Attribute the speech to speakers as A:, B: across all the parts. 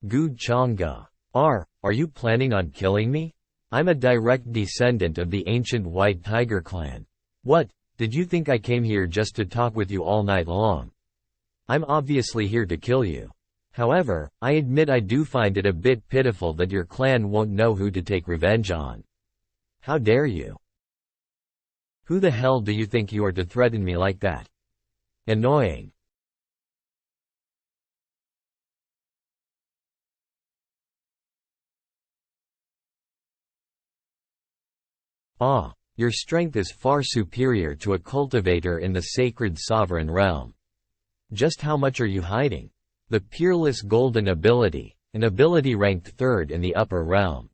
A: Gu Chang'e. Are you planning on killing me? I'm a direct descendant of the ancient White Tiger clan. What, did you think I came here just to talk with you all night long? I'm obviously here to kill you. However, I admit I do find it a bit pitiful that your clan won't know who to take revenge on. How dare you? Who the hell do you think you are to threaten me like that? Annoying. Your strength is far superior to a cultivator in the sacred sovereign realm. Just how much are you hiding? The peerless golden ability, an ability ranked 3rd in the upper realm,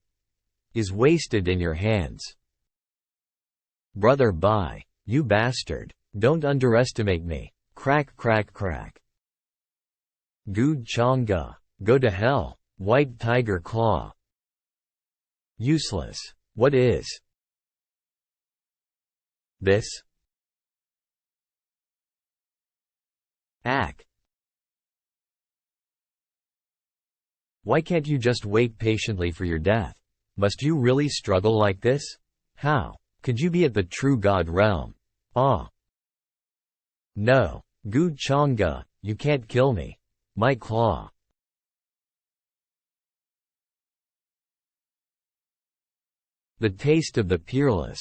A: is wasted in your hands. Brother Bai, you bastard, don't underestimate me. Crack crack crack. Gu Chang'e, go to hell, White Tiger Claw. Useless. What is this? Ack. Why can't you just wait patiently for your death? Must you really struggle like this? How could you be at the true God realm? No. Gu Chang'e, you can't kill me. My claw. The taste of the peerless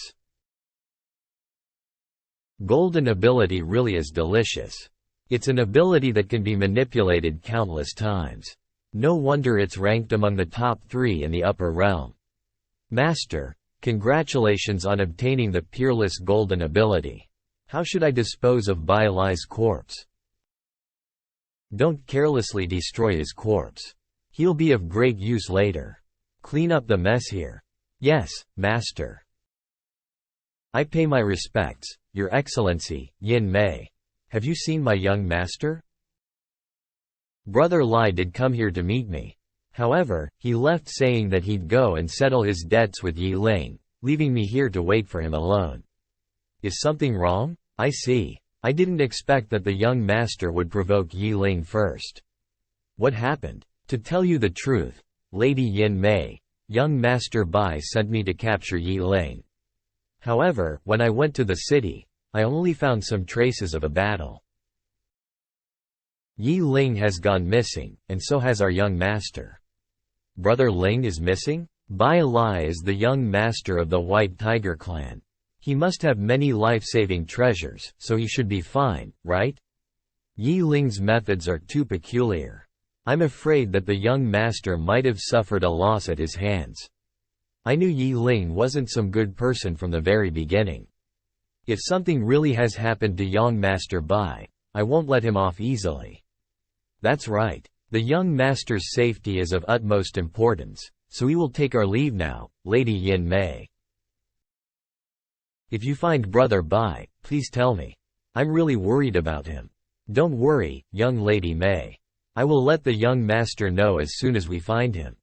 A: golden ability really is delicious. It's an ability that can be manipulated countless times. No wonder it's ranked among the top 3 in the upper realm. Master, congratulations on obtaining the peerless golden ability. How should I dispose of Bai Lai's corpse? Don't carelessly destroy his corpse. He'll be of great use later. Clean up the mess here. Yes, Master. I pay my respects, Your Excellency, Yin Mei. Have you seen my young master? Brother Lai did come here to meet me. However, he left saying that he'd go and settle his debts with Yi Ling, leaving me here to wait for him alone. Is something wrong? I see. I didn't expect that the young master would provoke Yi Ling first. What happened? To tell you the truth, Lady Yin Mei, young Master Bai sent me to capture Yi Ling. However, when I went to the city, I only found some traces of a battle. Yi Ling has gone missing, and so has our young master. Brother Ling is missing? Bai Lai is the young master of the White Tiger clan. He must have many life-saving treasures, so he should be fine, right? Yi Ling's methods are too peculiar. I'm afraid that the young master might have suffered a loss at his hands. I knew Yi Ling wasn't some good person from the very beginning. If something really has happened to young Master Bai, I won't let him off easily. That's right. The young master's safety is of utmost importance, so we will take our leave now, Lady Yin Mei. If you find Brother Bai, please tell me. I'm really worried about him. Don't worry, young Lady Mei. I will let the young master know as soon as we find him.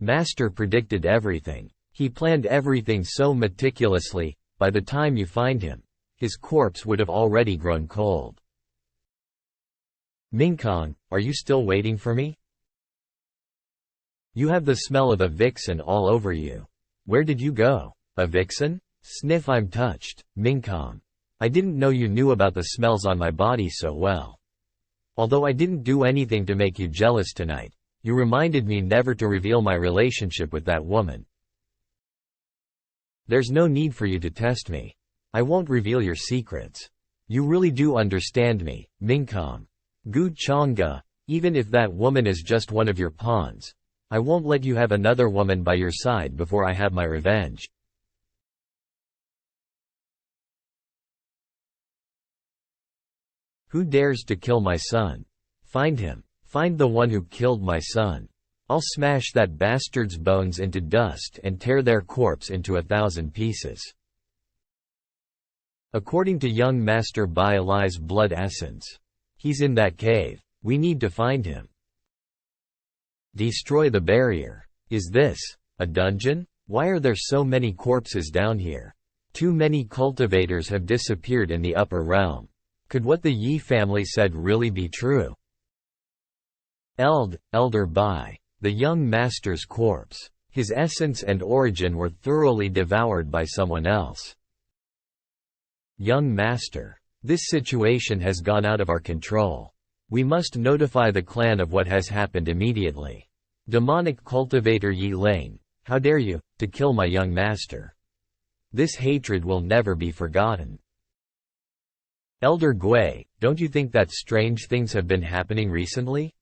A: Master predicted everything. He planned everything so meticulously, by the time you find him, his corpse would have already grown cold. Mingkong, are you still waiting for me? You have the smell of a vixen all over you. Where did you go? A vixen? Sniff, I'm touched, Mingkong. I didn't know you knew about the smells on my body so well. Although I didn't do anything to make you jealous tonight, you reminded me never to reveal my relationship with that woman. There's no need for you to test me. I won't reveal your secrets. You really do understand me, Mingkong. Gu Chang'e, even if that woman is just one of your pawns, I won't let you have another woman by your side before I have my revenge. Who dares to kill my son? Find him. Find the one who killed my son. I'll smash that bastard's bones into dust and tear their corpse into 1,000 pieces. According to young Master Bai Lai's blood essence, he's in that cave. We need to find him. Destroy the barrier. Is this a dungeon? Why are there so many corpses down here? Too many cultivators have disappeared in the upper realm. Could what the Yi family said really be true? Elder Bai. The young master's corpse. His essence and origin were thoroughly devoured by someone else. Young master. This situation has gone out of our control. We must notify the clan of what has happened immediately. Demonic cultivator Yi Lane, how dare you, to kill my young master. This hatred will never be forgotten. Elder Gui, don't you think that strange things have been happening recently?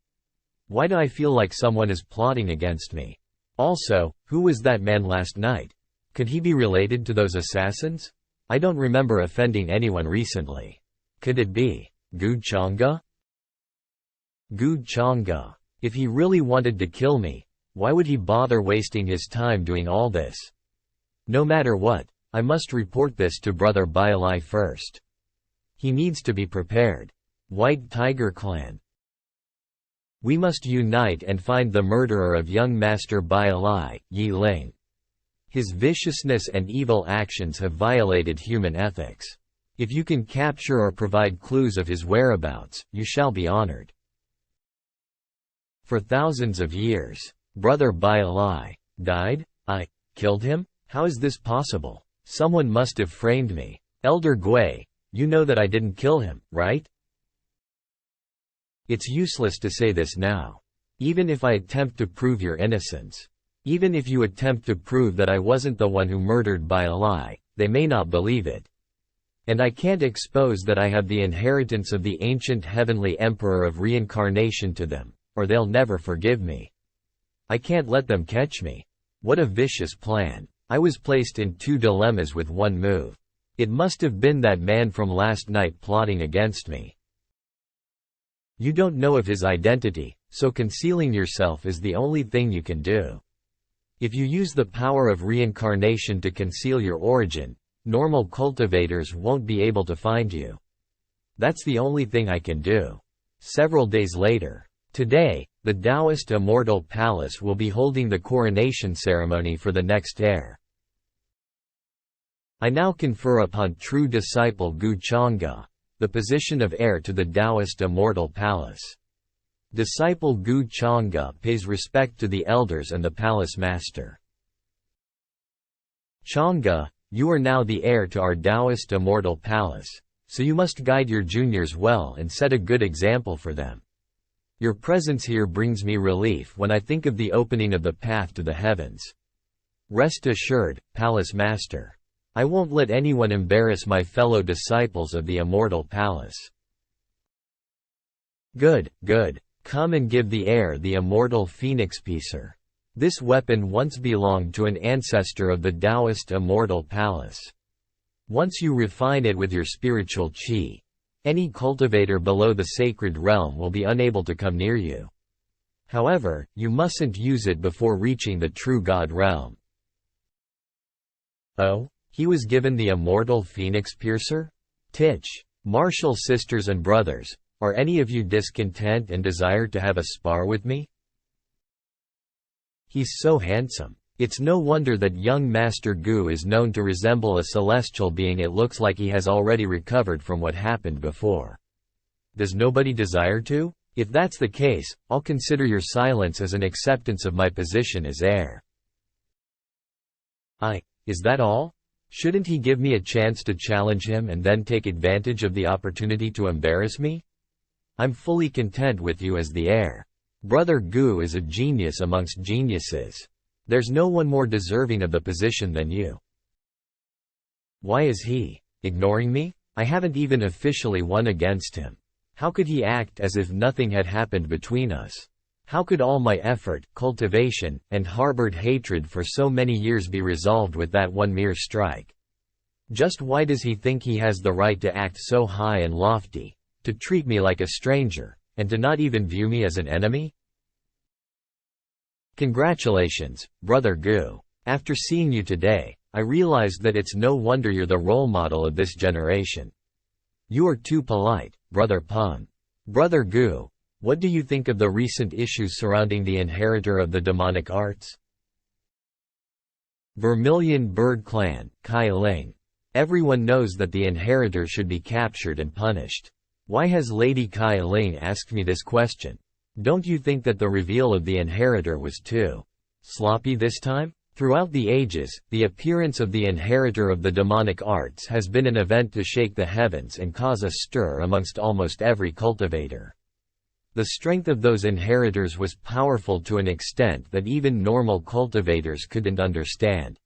A: Why do I feel like someone is plotting against me? Also, who was that man last night? Could he be related to those assassins? I don't remember offending anyone recently. Could it be Gu Chang'e? Gu Chang'e. If he really wanted to kill me, why would he bother wasting his time doing all this? No matter what, I must report this to Brother Bailai first. He needs to be prepared. White Tiger Clan. We must unite and find the murderer of young Master Bailai, Yi Ling. His viciousness and evil actions have violated human ethics. If you can capture or provide clues of his whereabouts, you shall be honored. For thousands of years, Brother Bailai died? I killed him? How is this possible? Someone must have framed me. Elder Gui, you know that I didn't kill him, right? It's useless to say this now. Even if I attempt to prove your innocence. Even if you attempt to prove that I wasn't the one who murdered Bailai, they may not believe it. And I can't expose that I have the inheritance of the ancient heavenly emperor of reincarnation to them, or they'll never forgive me. I can't let them catch me. What a vicious plan. I was placed in two dilemmas with one move. It must have been that man from last night plotting against me. You don't know of his identity, so concealing yourself is the only thing you can do. If you use the power of reincarnation to conceal your origin, normal cultivators won't be able to find you. That's the only thing I can do. Several days later. Today, the Taoist Immortal Palace will be holding the coronation ceremony for the next heir. I now confer upon true disciple Gu Chang'e the position of heir to the Taoist Immortal Palace. Disciple Gu Chang'e pays respect to the elders and the palace master. Chang'e, you are now the heir to our Taoist Immortal Palace, so you must guide your juniors well and set a good example for them. Your presence here brings me relief when I think of the opening of the path to the heavens. Rest assured, Palace Master. I won't let anyone embarrass my fellow disciples of the Immortal Palace. Good, good. Come and give the heir the immortal phoenix piecer. This weapon once belonged to an ancestor of the Taoist Immortal Palace. Once you refine it with your spiritual qi, any cultivator below the sacred realm will be unable to come near you. However, you mustn't use it before reaching the true God realm. Oh, he was given the immortal phoenix piercer? Titch, martial sisters and brothers, are any of you discontent and desire to have a spar with me? He's so handsome. It's no wonder that young Master Gu is known to resemble a celestial being. It looks like he has already recovered from what happened before. Does nobody desire to? If that's the case, I'll consider your silence as an acceptance of my position as heir. Is that all? Shouldn't he give me a chance to challenge him and then take advantage of the opportunity to embarrass me? I'm fully content with you as the heir. Brother Gu is a genius amongst geniuses. There's no one more deserving of the position than you. Why is he ignoring me? I haven't even officially won against him. How could he act as if nothing had happened between us? How could all my effort, cultivation, and harbored hatred for so many years be resolved with that one mere strike? Just why does he think he has the right to act so high and lofty, to treat me like a stranger, and to not even view me as an enemy? Congratulations, Brother Gu. After seeing you today, I realized that it's no wonder you're the role model of this generation. You are too polite, Brother Peng. Brother Gu, what do you think of the recent issues surrounding the inheritor of the demonic arts? Vermilion Bird Clan, Kai Ling. Everyone knows that the inheritor should be captured and punished. Why has Lady Kai Ling asked me this question? Don't you think that the reveal of the inheritor was too sloppy this time? Throughout the ages, the appearance of the inheritor of the demonic arts has been an event to shake the heavens and cause a stir amongst almost every cultivator. The strength of those inheritors was powerful to an extent that even normal cultivators couldn't understand.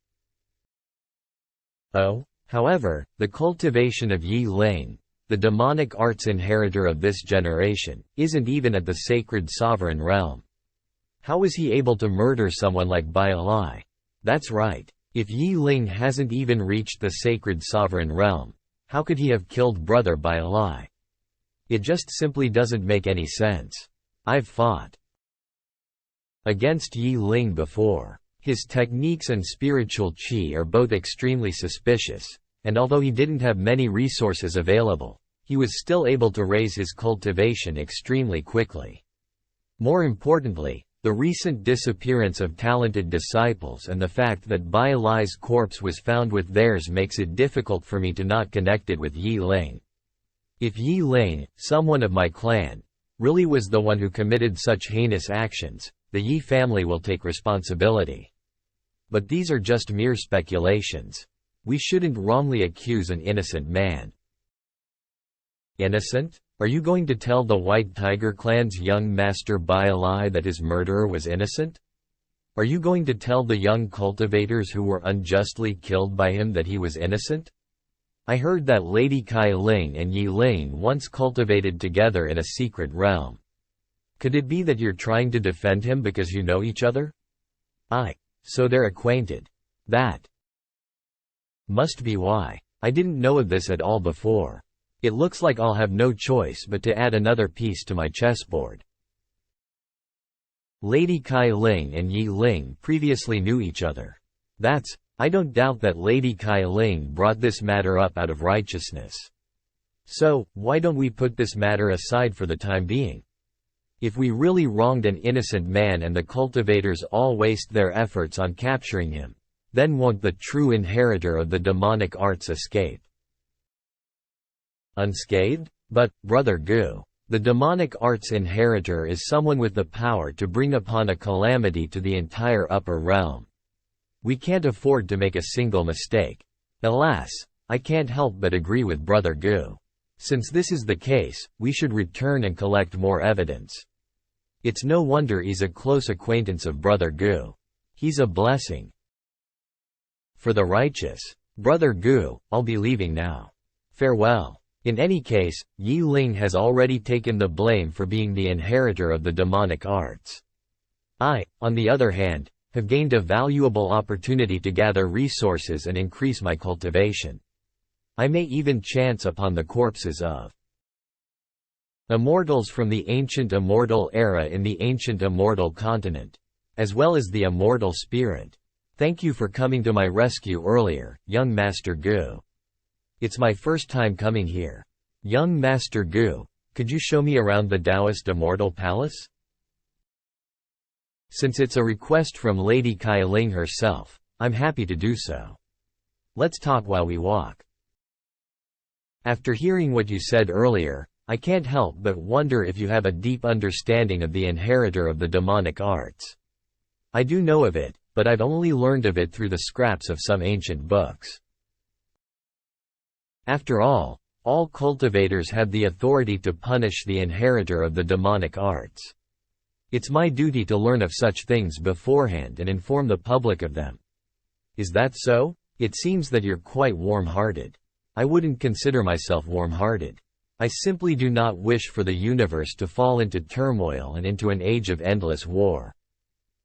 A: However, the cultivation of Yi Ling, the demonic arts inheritor of this generation, isn't even at the sacred sovereign realm. How is he able to murder someone like Bai Lai? That's right. If Yi Ling hasn't even reached the sacred sovereign realm, how could he have killed brother Bai Lai? It just simply doesn't make any sense. I've fought against Yi Ling before. His techniques and spiritual qi are both extremely suspicious, and although he didn't have many resources available, he was still able to raise his cultivation extremely quickly. More importantly, the recent disappearance of talented disciples and the fact that Bai Lai's corpse was found with theirs makes it difficult for me to not connect it with Yi Ling. If Yi Ling, someone of my clan, really was the one who committed such heinous actions, the Yi family will take responsibility. But these are just mere speculations. We shouldn't wrongly accuse an innocent man. Innocent? Are you going to tell the White Tiger clan's young master Bai Lai that his murderer was innocent? Are you going to tell the young cultivators who were unjustly killed by him that he was innocent? I heard that Lady Kai Ling and Yi Ling once cultivated together in a secret realm. Could it be that you're trying to defend him because you know each other? So they're acquainted. That must be why. I didn't know of this at all before. It looks like I'll have no choice but to add another piece to my chessboard. Lady Kai Ling and Yi Ling previously knew each other. I don't doubt that Lady Kai Ling brought this matter up out of righteousness. So, why don't we put this matter aside for the time being? If we really wronged an innocent man and the cultivators all waste their efforts on capturing him, then won't the true inheritor of the demonic arts escape unscathed? But, Brother Gu, the demonic arts inheritor is someone with the power to bring upon a calamity to the entire upper realm. We can't afford to make a single mistake. Alas, I can't help but agree with Brother Gu. Since this is the case, we should return and collect more evidence. It's no wonder he's a close acquaintance of Brother Gu. He's a blessing for the righteous. Brother Gu, I'll be leaving now. Farewell. In any case, Yi Ling has already taken the blame for being the inheritor of the demonic arts. I, on the other hand, have gained a valuable opportunity to gather resources and increase my cultivation. I may even chance upon the corpses of immortals from the ancient immortal era in the ancient immortal continent, as well as the immortal spirit. Thank you for coming to my rescue earlier, young Master Gu. It's my first time coming here. Young Master Gu, could you show me around the Taoist Immortal Palace? Since it's a request from Lady Kai Ling herself, I'm happy to do so. Let's talk while we walk. After hearing what you said earlier, I can't help but wonder if you have a deep understanding of the inheritor of the demonic arts. I do know of it, but I've only learned of it through the scraps of some ancient books. After all cultivators have the authority to punish the inheritor of the demonic arts. It's my duty to learn of such things beforehand and inform the public of them. Is that so? It seems that you're quite warm-hearted. I wouldn't consider myself warm-hearted. I simply do not wish for the universe to fall into turmoil and into an age of endless war.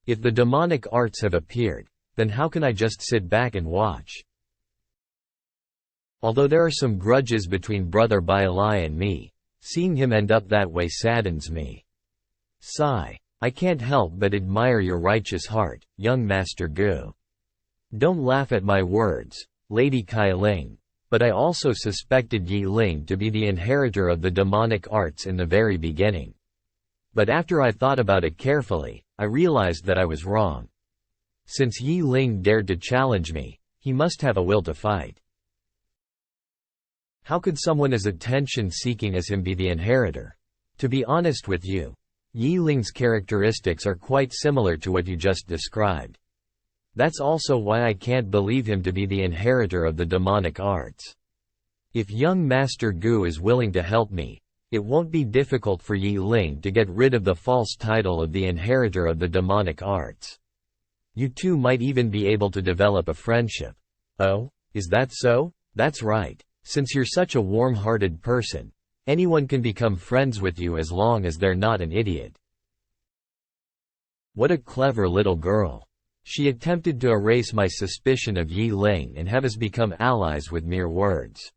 A: If the demonic arts have appeared, then how can I just sit back and watch? Although there are some grudges between Brother Bai Lai and me, seeing him end up that way saddens me. Sigh. I can't help but admire your righteous heart, young Master Gu. Don't laugh at my words, Lady Kai Ling, but I also suspected Yi Ling to be the inheritor of the demonic arts in the very beginning. But after I thought about it carefully, I realized that I was wrong. Since Yi Ling dared to challenge me, he must have a will to fight. How could someone as attention-seeking as him be the inheritor? To be honest with you, Yi Ling's characteristics are quite similar to what you just described. That's also why I can't believe him to be the inheritor of the demonic arts. If young Master Gu is willing to help me, it won't be difficult for Yi Ling to get rid of the false title of the inheritor of the demonic arts. You two might even be able to develop a friendship. Oh, is that so? That's right. Since you're such a warm-hearted person, anyone can become friends with you as long as they're not an idiot. What a clever little girl. She attempted to erase my suspicion of Yi Ling and have us become allies with mere words.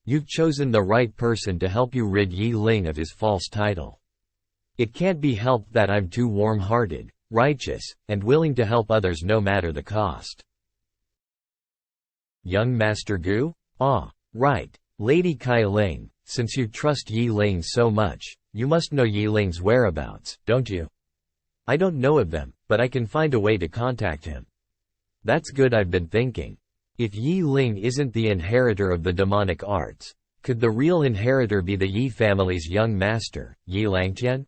A: You've chosen the right person to help you rid Yi Ling of his false title. It can't be helped that I'm too warm-hearted, righteous, and willing to help others no matter the cost. Young Master Gu? Ah, right. Lady Kai Ling, since you trust Yi Ling so much, you must know Yi Ling's whereabouts, don't you? I don't know of them, but I can find a way to contact him. That's good. I've been thinking. If Yi Ling isn't the inheritor of the demonic arts, could the real inheritor be the Yi family's young master, Yi Langtian?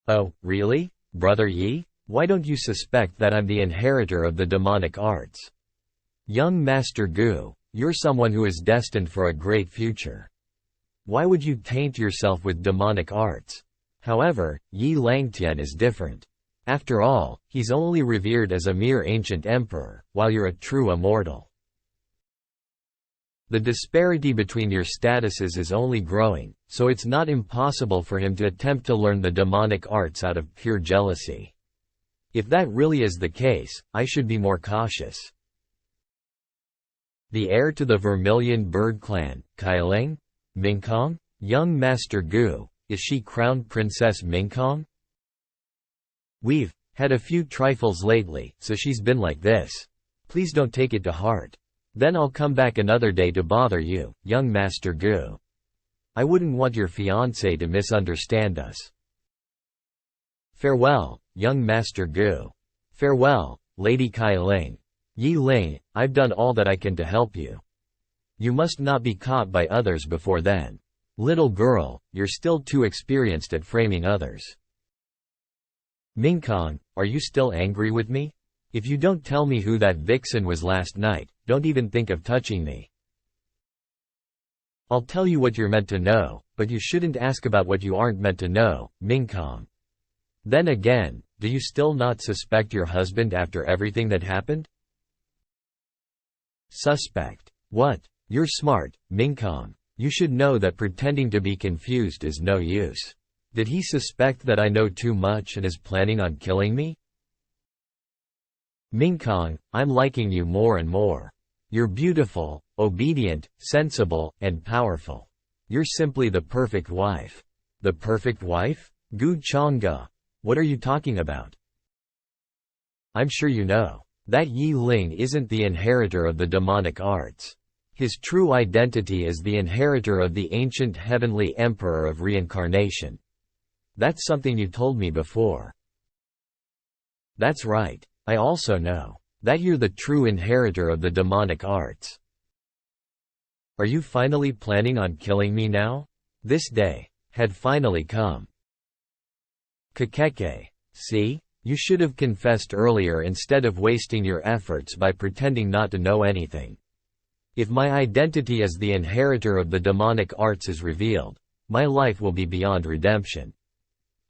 A: Oh, really? Brother Yi? Why don't you suspect that I'm the inheritor of the demonic arts? Young Master Gu, you're someone who is destined for a great future. Why would you taint yourself with demonic arts? However, Yi Langtian is different. After all, he's only revered as a mere ancient emperor, while you're a true immortal. The disparity between your statuses is only growing, so it's not impossible for him to attempt to learn the demonic arts out of pure jealousy. If that really is the case, I should be more cautious. The heir to the Vermilion Bird clan, Kailing? Mingkong? Young Master Gu, is she Crown Princess Mingkong? We've had a few trifles lately, so she's been like this. Please don't take it to heart. Then I'll come back another day to bother you, young Master Gu. I wouldn't want your fiancé to misunderstand us. Farewell, young Master Gu. Farewell, Lady Kai Ling. Yi Ling, I've done all that I can to help you. You must not be caught by others before then. Little girl, you're still too experienced at framing others. Mingkong, are you still angry with me? If you don't tell me who that vixen was last night, don't even think of touching me. I'll tell you what you're meant to know, but you shouldn't ask about what you aren't meant to know, Mingkong. Then again, do you still not suspect your husband after everything that happened? Suspect? What? You're smart, Mingkong. You should know that pretending to be confused is no use. Did he suspect that I know too much and is planning on killing me? Mingkong, I'm liking you more and more. You're beautiful, obedient, sensible, and powerful. You're simply the perfect wife. The perfect wife? Gu Changge. What are you talking about? I'm sure you know that Yi Ling isn't the inheritor of the demonic arts. His true identity is the inheritor of the ancient heavenly emperor of reincarnation. That's something you told me before. That's right. I also know that you're the true inheritor of the demonic arts. Are you finally planning on killing me now? This day had finally come. Kakeke. See? You should have confessed earlier instead of wasting your efforts by pretending not to know anything. If my identity as the inheritor of the demonic arts is revealed, my life will be beyond redemption.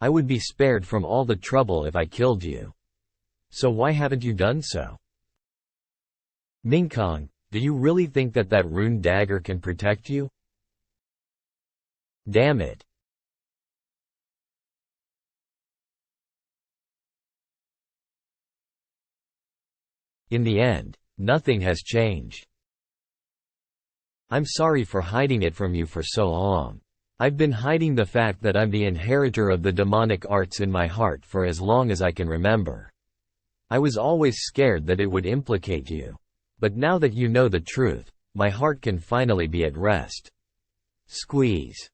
A: I would be spared from all the trouble if I killed you. So why haven't you done so? Mingkong, do you really think that that rune dagger can protect you? Damn it. In the end, nothing has changed. I'm sorry for hiding it from you for so long. I've been hiding the fact that I'm the inheritor of the demonic arts in my heart for as long as I can remember. I was always scared that it would implicate you. But now that you know the truth, my heart can finally be at rest. Squeeze.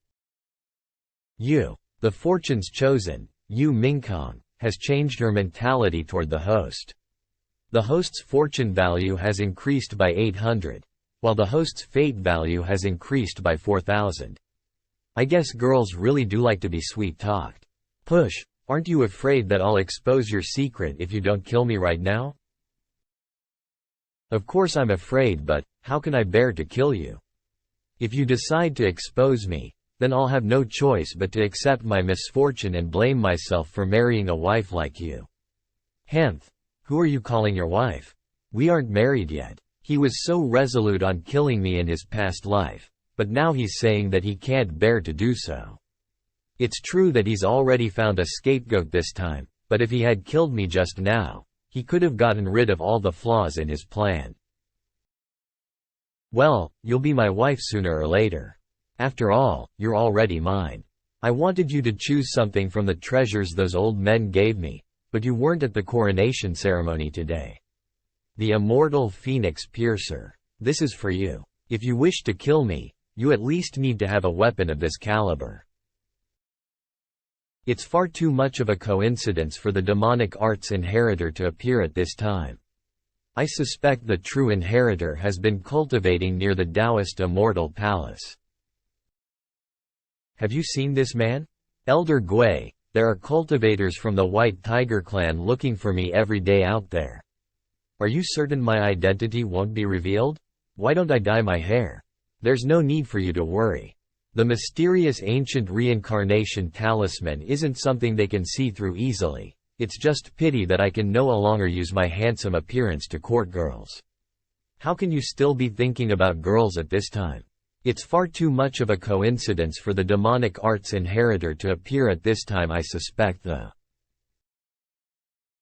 A: You, the fortune's chosen, you Mingkong, has changed her mentality toward the host. The host's fortune value has increased by 800, while the host's fate value has increased by 4,000. I guess girls really do like to be sweet-talked. Push, aren't you afraid that I'll expose your secret if you don't kill me right now? Of course I'm afraid, but how can I bear to kill you? If you decide to expose me, then I'll have no choice but to accept my misfortune and blame myself for marrying a wife like you. Henth, who are you calling your wife? We aren't married yet. He was so resolute on killing me in his past life, but now he's saying that he can't bear to do so. It's true that he's already found a scapegoat this time, but if he had killed me just now, he could have gotten rid of all the flaws in his plan. Well, you'll be my wife sooner or later. After all, you're already mine. I wanted you to choose something from the treasures those old men gave me, but you weren't at the coronation ceremony today. The immortal phoenix piercer. This is for you. If you wish to kill me, you at least need to have a weapon of this caliber. It's far too much of a coincidence for the demonic arts inheritor to appear at this time. I suspect the true inheritor has been cultivating near the Taoist immortal palace. Have you seen this man? Elder Gui, there are cultivators from the White Tiger clan looking for me every day out there. Are you certain my identity won't be revealed? Why don't I dye my hair? There's no need for you to worry. The mysterious ancient reincarnation talisman isn't something they can see through easily. It's just pity that I can no longer use my handsome appearance to court girls. How can you still be thinking about girls at this time? It's far too much of a coincidence for the demonic arts inheritor to appear at this time. I suspect the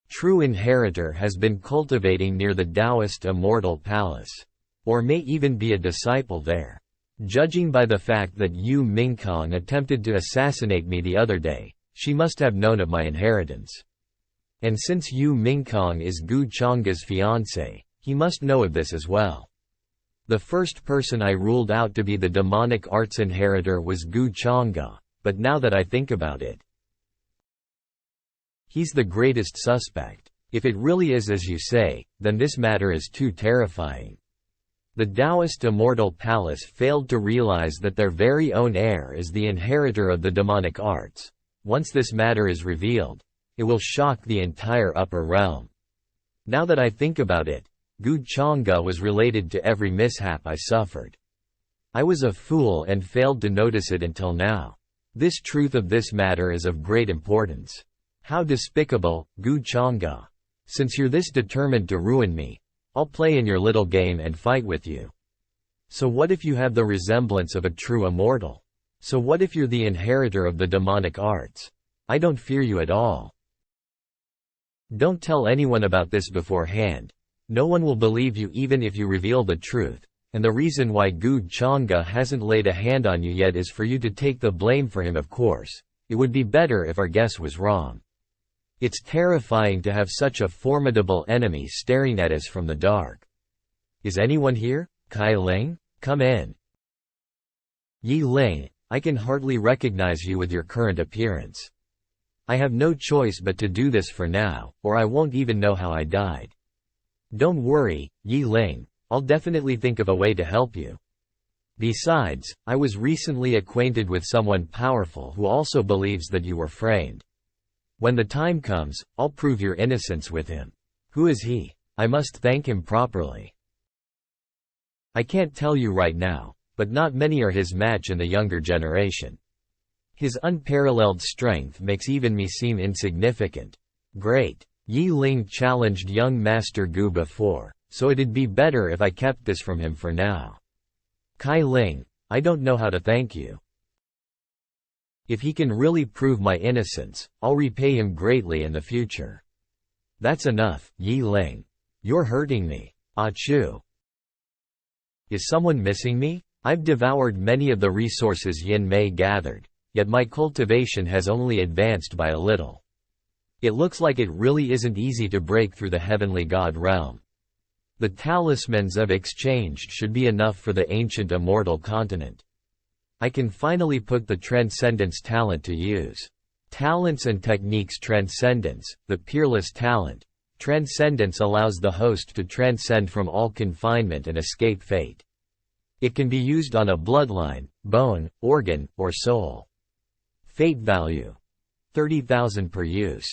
A: true inheritor has been cultivating near the Taoist immortal palace. Or may even be a disciple there. Judging by the fact that Yu Mingkong attempted to assassinate me the other day, she must have known of my inheritance. And since Yu Mingkong is Gu Changga's fiancé, he must know of this as well. The first person I ruled out to be the demonic arts inheritor was Gu Changga, but now that I think about it, he's the greatest suspect. If it really is as you say, then this matter is too terrifying. The Taoist immortal palace failed to realize that their very own heir is the inheritor of the demonic arts. Once this matter is revealed, it will shock the entire upper realm. Now that I think about it, Gu Changga was related to every mishap I suffered. I was a fool and failed to notice it until now. This truth of this matter is of great importance. How despicable, Gu Changga. Since you're this determined to ruin me, I'll play in your little game and fight with you. So what if you have the resemblance of a true immortal? So what if you're the inheritor of the demonic arts? I don't fear you at all. Don't tell anyone about this beforehand. No one will believe you even if you reveal the truth, and the reason why Gu Changga hasn't laid a hand on you yet is for you to take the blame for him. Of course, it would be better if our guess was wrong. It's terrifying to have such a formidable enemy staring at us from the dark. Is anyone here? Kai Ling? Come in. Yi Ling, I can hardly recognize you with your current appearance. I have no choice but to do this for now, or I won't even know how I died. Don't worry, Yi Ling, I'll definitely think of a way to help you. Besides, I was recently acquainted with someone powerful who also believes that you were framed. When the time comes, I'll prove your innocence with him. Who is he? I must thank him properly. I can't tell you right now, but not many are his match in the younger generation. His unparalleled strength makes even me seem insignificant. Great. Yi Ling challenged young Master Gu before, so it'd be better if I kept this from him for now. Kai Ling, I don't know how to thank you. If he can really prove my innocence, I'll repay him greatly in the future. That's enough, Yi Ling. You're hurting me. Achoo. Is someone missing me? I've devoured many of the resources Yin Mei gathered, yet my cultivation has only advanced by a little. It looks like it really isn't easy to break through the heavenly god realm. The talismans I've exchanged should be enough for the ancient immortal continent. I can finally put the Transcendence talent to use. Talents and techniques. Transcendence, the peerless talent. Transcendence allows the host to transcend from all confinement and escape fate. It can be used on a bloodline, bone, organ, or soul. Fate value: 30,000 per use.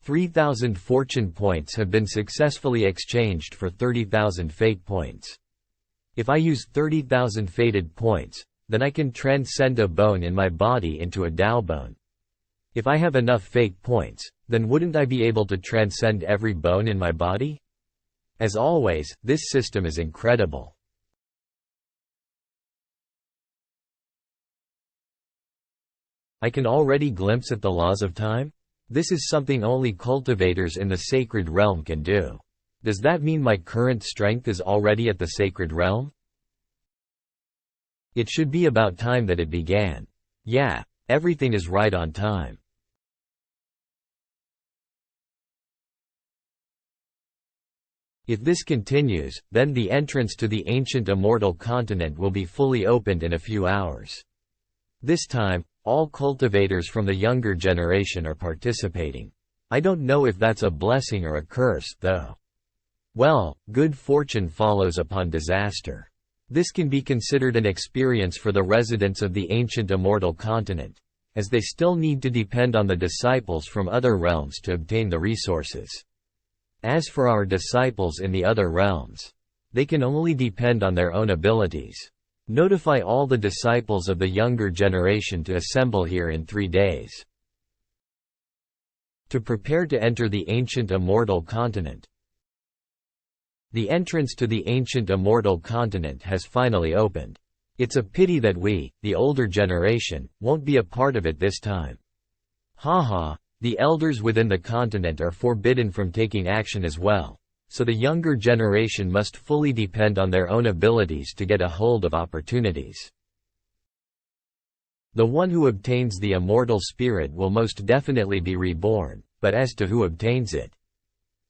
A: 3,000 fortune points have been successfully exchanged for 30,000 fate points. If I use 30,000 fated points, then I can transcend a bone in my body into a Tao bone. If I have enough fate points, then wouldn't I be able to transcend every bone in my body? As always, this system is incredible. I can already glimpse at the laws of time? This is something only cultivators in the sacred realm can do. Does that mean my current strength is already at the sacred realm? It should be about time that it began. Yeah, everything is right on time. If this continues, then the entrance to the ancient immortal continent will be fully opened in a few hours. This time, all cultivators from the younger generation are participating. I don't know if that's a blessing or a curse, though. Well, good fortune follows upon disaster. This can be considered an experience for the residents of the ancient immortal continent, as they still need to depend on the disciples from other realms to obtain the resources. As for our disciples in the other realms, they can only depend on their own abilities. Notify all the disciples of the younger generation to assemble here in 3 days. To prepare to enter the ancient immortal continent. The entrance to the ancient immortal continent has finally opened. It's a pity that we, the older generation, won't be a part of it this time. Haha, the elders within the continent are forbidden from taking action as well, so the younger generation must fully depend on their own abilities to get a hold of opportunities. The one who obtains the immortal spirit will most definitely be reborn, but as to who obtains it,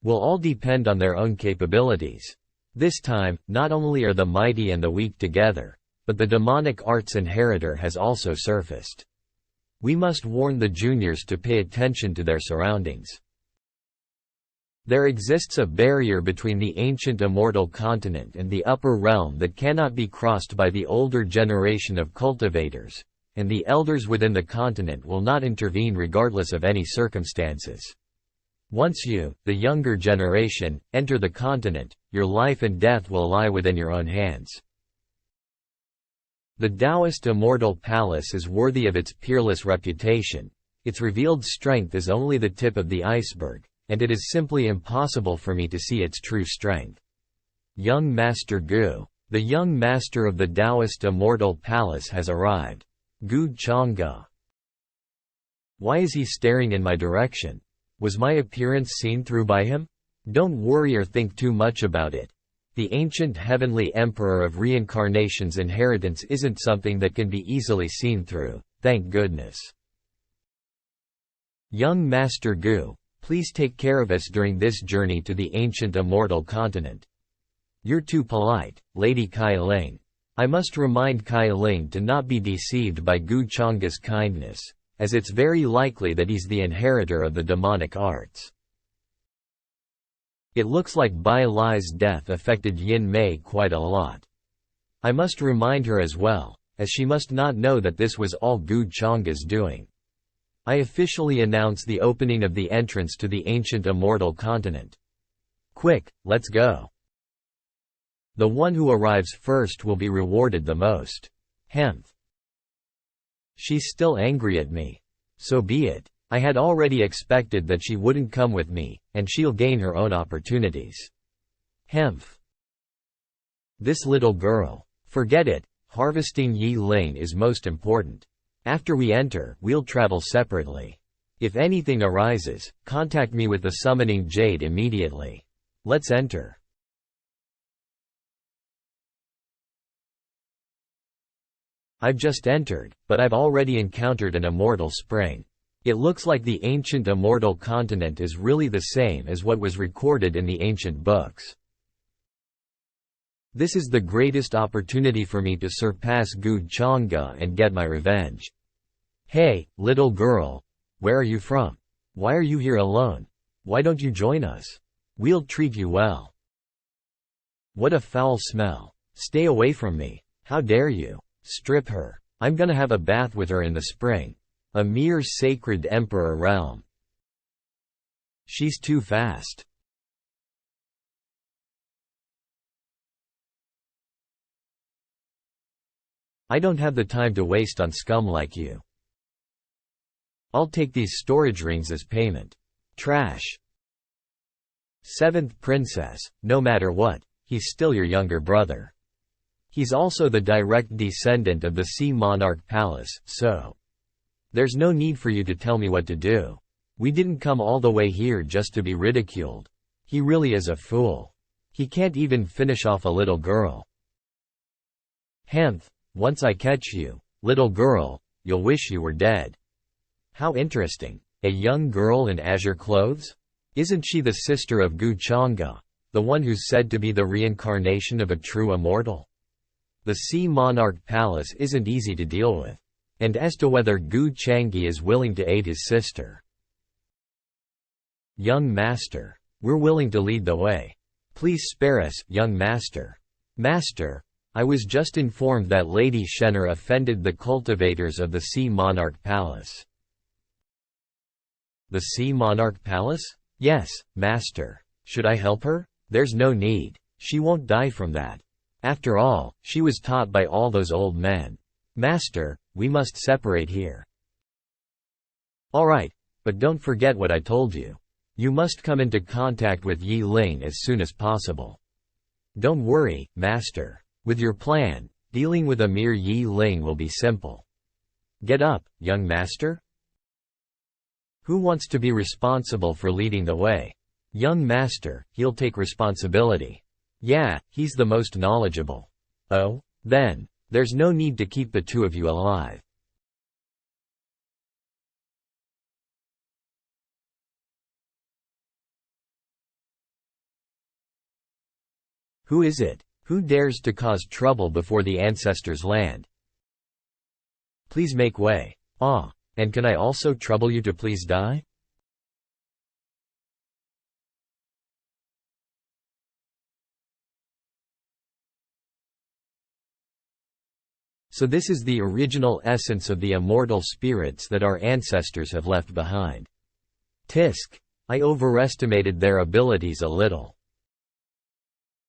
A: will all depend on their own capabilities. This time, not only are the mighty and the weak together, but the demonic arts inheritor has also surfaced. We must warn the juniors to pay attention to their surroundings. There exists a barrier between the ancient immortal continent and the upper realm that cannot be crossed by the older generation of cultivators, and the elders within the continent will not intervene regardless of any circumstances. Once you, the younger generation, enter the continent, your life and death will lie within your own hands. The Taoist Immortal Palace is worthy of its peerless reputation. Its revealed strength is only the tip of the iceberg, and it is simply impossible for me to see its true strength. Young Master Gu. The young master of the Taoist Immortal Palace has arrived. Gu Changge. Why is he staring in my direction? Was my appearance seen through by him? Don't worry or think too much about it. The ancient heavenly emperor of reincarnation's inheritance isn't something that can be easily seen through, thank goodness. Young Master Gu, please take care of us during this journey to the ancient immortal continent. You're too polite, Lady Kai Ling. I must remind Kai Ling to not be deceived by Gu Changge's kindness, as it's very likely that he's the inheritor of the demonic arts. It looks like Bai Lai's death affected Yin Mei quite a lot. I must remind her as well, as she must not know that this was all Gu Changge's doing. I officially announce the opening of the entrance to the ancient immortal continent. Quick, let's go. The one who arrives first will be rewarded the most. Hemph. She's still angry at me. So be it. I had already expected that she wouldn't come with me, and she'll gain her own opportunities. Hemph. This little girl. Forget it, harvesting Yi Ling is most important. After we enter, we'll travel separately. If anything arises, contact me with the summoning jade immediately. Let's enter. I've just entered, but I've already encountered an immortal spring. It looks like the ancient immortal continent is really the same as what was recorded in the ancient books. This is the greatest opportunity for me to surpass Gu Changge and get my revenge. Hey, little girl. Where are you from? Why are you here alone? Why don't you join us? We'll treat you well. What a foul smell. Stay away from me. How dare you? Strip her. I'm gonna have a bath with her in the spring. A mere sacred emperor realm. She's too fast. I don't have the time to waste on scum like you. I'll take these storage rings as payment. Trash. Seventh princess, no matter what, he's still your younger brother. He's also the direct descendant of the Sea Monarch Palace, so there's no need for you to tell me what to do. We didn't come all the way here just to be ridiculed. He really is a fool. He can't even finish off a little girl. Henth, once I catch you, little girl, you'll wish you were dead. How interesting. A young girl in azure clothes? Isn't she the sister of Gu Chang'e, the one who's said to be the reincarnation of a true immortal? The Sea Monarch Palace isn't easy to deal with. And as to whether Gu Chang'e is willing to aid his sister. Young master, we're willing to lead the way. Please spare us, young master. Master, I was just informed that Lady Shenner offended the cultivators of the Sea Monarch Palace. The Sea Monarch Palace? Yes, master. Should I help her? There's no need. She won't die from that. After all, she was taught by all those old men. Master, we must separate here. All right, but don't forget what I told you. You must come into contact with Yi Ling as soon as possible. Don't worry, master. With your plan, dealing with a mere Yi Ling will be simple. Get up, young master. Who wants to be responsible for leading the way? Young master, he'll take responsibility. Yeah, he's the most knowledgeable. Oh? Then, there's no need to keep the two of you alive. Who is it? Who dares to cause trouble before the ancestors' land? Please make way. Ah, and can I also trouble you to please die? So this is the original essence of the immortal spirits that our ancestors have left behind. Tisk. I overestimated their abilities a little.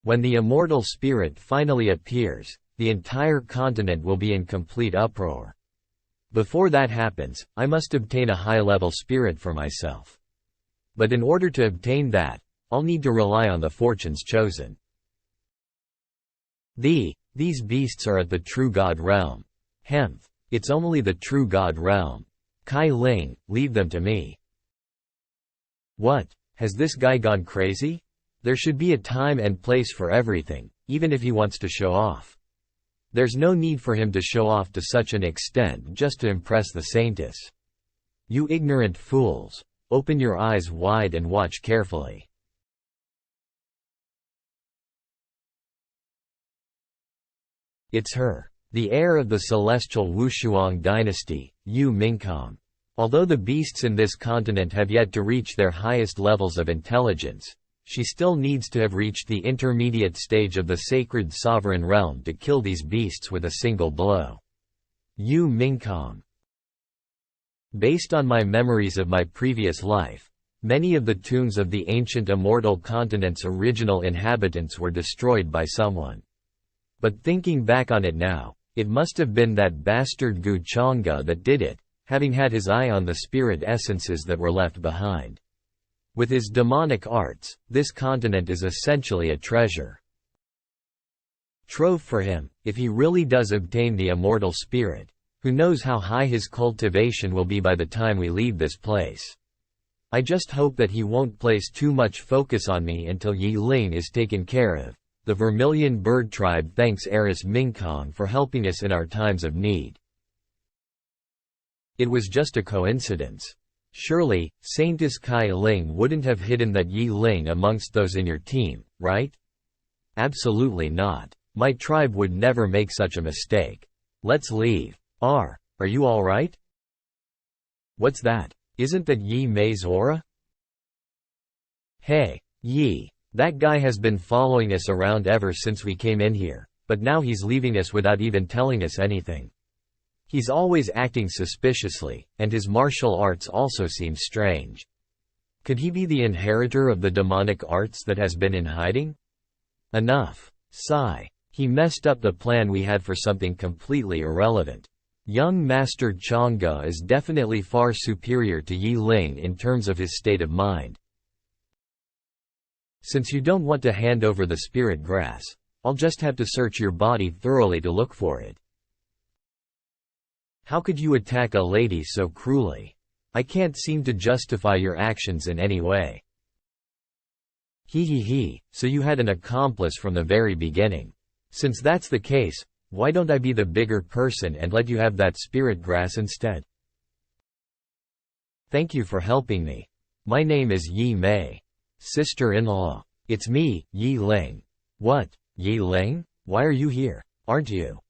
A: When the immortal spirit finally appears, the entire continent will be in complete uproar. Before that happens, I must obtain a high-level spirit for myself. But in order to obtain that, I'll need to rely on the fortunes chosen. These beasts are at the true God realm. Henth. It's only the true God realm. Kai Ling, leave them to me. What? Has this guy gone crazy? There should be a time and place for everything, even if he wants to show off. There's no need for him to show off to such an extent just to impress the saintess. You ignorant fools, open your eyes wide and watch carefully. It's her, the heir of the celestial Wushuang dynasty, Yu Mingkong. Although the beasts in this continent have yet to reach their highest levels of intelligence, she still needs to have reached the intermediate stage of the sacred sovereign realm to kill these beasts with a single blow. Yu Mingkong. Based on my memories of my previous life, many of the tombs of the ancient immortal continent's original inhabitants were destroyed by someone. But thinking back on it now, it must have been that bastard Gu Chang'e that did it, having had his eye on the spirit essences that were left behind. With his demonic arts, this continent is essentially a treasure trove for him, if he really does obtain the immortal spirit. Who knows how high his cultivation will be by the time we leave this place. I just hope that he won't place too much focus on me until Yi Ling is taken care of. The Vermilion Bird Tribe thanks Heiress Mingkong for helping us in our times of need. It was just a coincidence. Surely, Saintess Kai Ling wouldn't have hidden that Yi Ling amongst those in your team, right? Absolutely not. My tribe would never make such a mistake. Let's leave. Are you alright? What's that? Isn't that Yi Mei's aura? Hey, Yi. That guy has been following us around ever since we came in here. but now he's leaving us without even telling us anything. He's always acting suspiciously, and his martial arts also seem strange. Could he be the inheritor of the demonic arts that has been in hiding? Enough. Sigh. He messed up the plan we had for something completely irrelevant. Young Master Chang'e is definitely far superior to Yi Ling in terms of his state of mind. Since you don't want to hand over the spirit grass, I'll just have to search your body thoroughly to look for it. How could you attack a lady so cruelly? I can't seem to justify your actions in any way. So you had an accomplice from the very beginning. Since that's the case, why don't I be the bigger person and let you have that spirit grass instead? Thank you for helping me. My name is Yi Mei. Sister-in-law. It's me, Yi Ling. What, Yi Ling? Why are you here? Aren't you?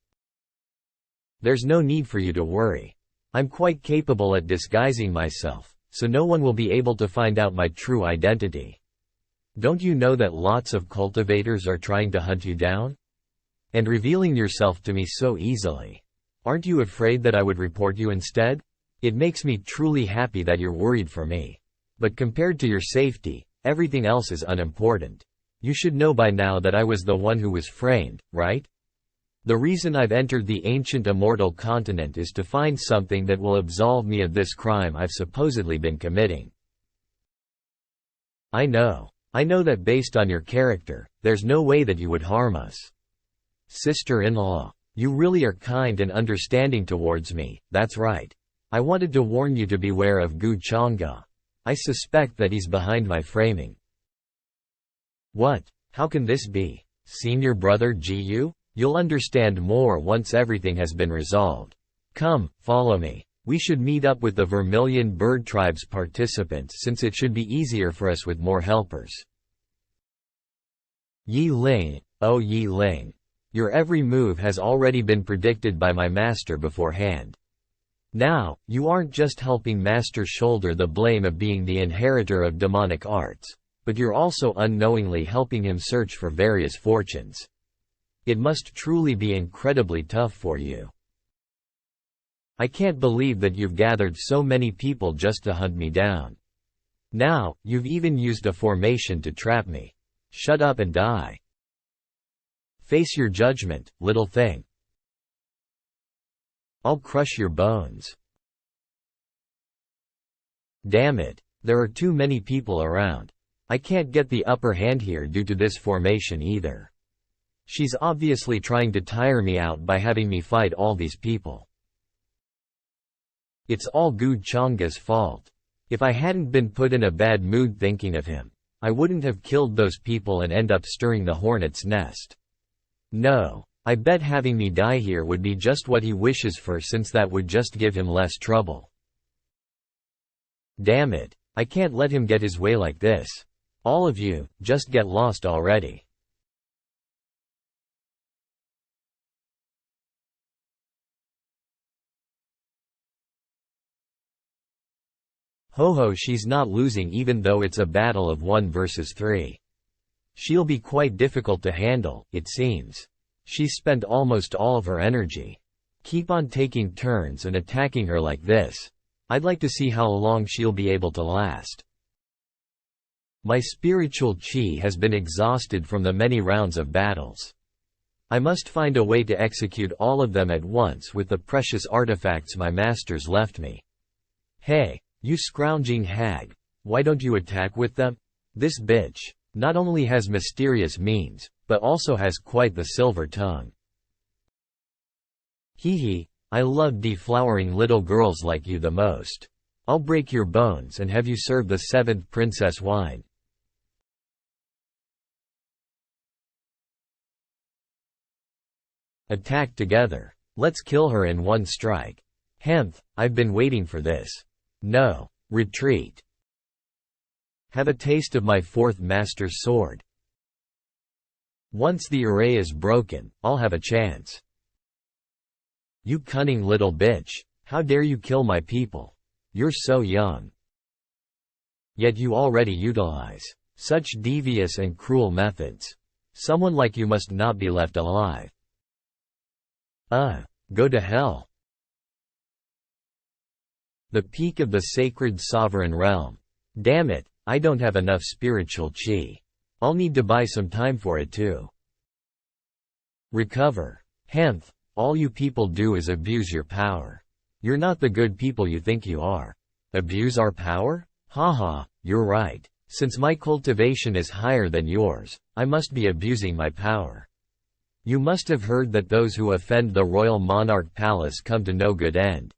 A: There's no need for you to worry. I'm quite capable at disguising myself, so no one will be able to find out my true identity. Don't you know that lots of cultivators are trying to hunt you down? And revealing yourself to me so easily. Aren't you afraid that I would report you instead? It makes me truly happy that you're worried for me. But compared to your safety, everything else is unimportant. You should know by now that I was the one who was framed, right? The reason I've entered the ancient immortal continent is to find something that will absolve me of this crime I've supposedly been committing. I know that based on your character, there's no way that you would harm us. Sister-in-law, you really are kind and understanding towards me, that's right. I wanted to warn you to beware of Gu Chang'e. I suspect that he's behind my framing. What? How can this be? Senior brother Jiyu? You'll understand more once everything has been resolved. Come, follow me. We should meet up with the Vermilion Bird Tribe's participants since it should be easier for us with more helpers. Yi Ling, oh Yi Ling. Your every move has already been predicted by my master beforehand. Now, you aren't just helping Master shoulder the blame of being the inheritor of demonic arts, but you're also unknowingly helping him search for various fortunes. It must truly be incredibly tough for you. I can't believe that you've gathered so many people just to hunt me down. Now, you've even used a formation to trap me. Shut up and die. Face your judgment, little thing. I'll crush your bones. Damn it, there are too many people around. I can't get the upper hand here due to this formation either. She's obviously trying to tire me out by having me fight all these people. It's all Gu Chang'e's fault. If I hadn't been put in a bad mood thinking of him, I wouldn't have killed those people and end up stirring the hornet's nest. No, I bet having me die here would be just what he wishes for since that would just give him less trouble. Damn it, I can't let him get his way like this. All of you, just get lost already. Ho, she's not losing even though it's a battle of 1 versus 3. She'll be quite difficult to handle, it seems. She's spent almost all of her energy. Keep on taking turns and attacking her like this. I'd like to see how long she'll be able to last. My spiritual chi has been exhausted from the many rounds of battles. I must find a way to execute all of them at once with the precious artifacts my masters left me. Hey, you scrounging hag, why don't you attack with them? This bitch not only has mysterious means, but also has quite the silver tongue. I love deflowering little girls like you the most. I'll break your bones and have you serve the 7th princess wine. Attack together. Let's kill her in one strike. Hemph, I've been waiting for this. No, retreat. Have a taste of my 4th master's sword. Once the array is broken, I'll have a chance. You cunning little bitch, how dare you kill my people? You're so young. Yet you already utilize such devious and cruel methods. Someone like you must not be left alive. Go to hell. The peak of the sacred sovereign realm. Damn it, I don't have enough spiritual chi. I'll need to buy some time for it too. Recover. Henth, all you people do is abuse your power. You're not the good people you think you are. Abuse our power? Haha, you're right. Since my cultivation is higher than yours, I must be abusing my power. You must have heard that those who offend the royal monarch palace come to no good end.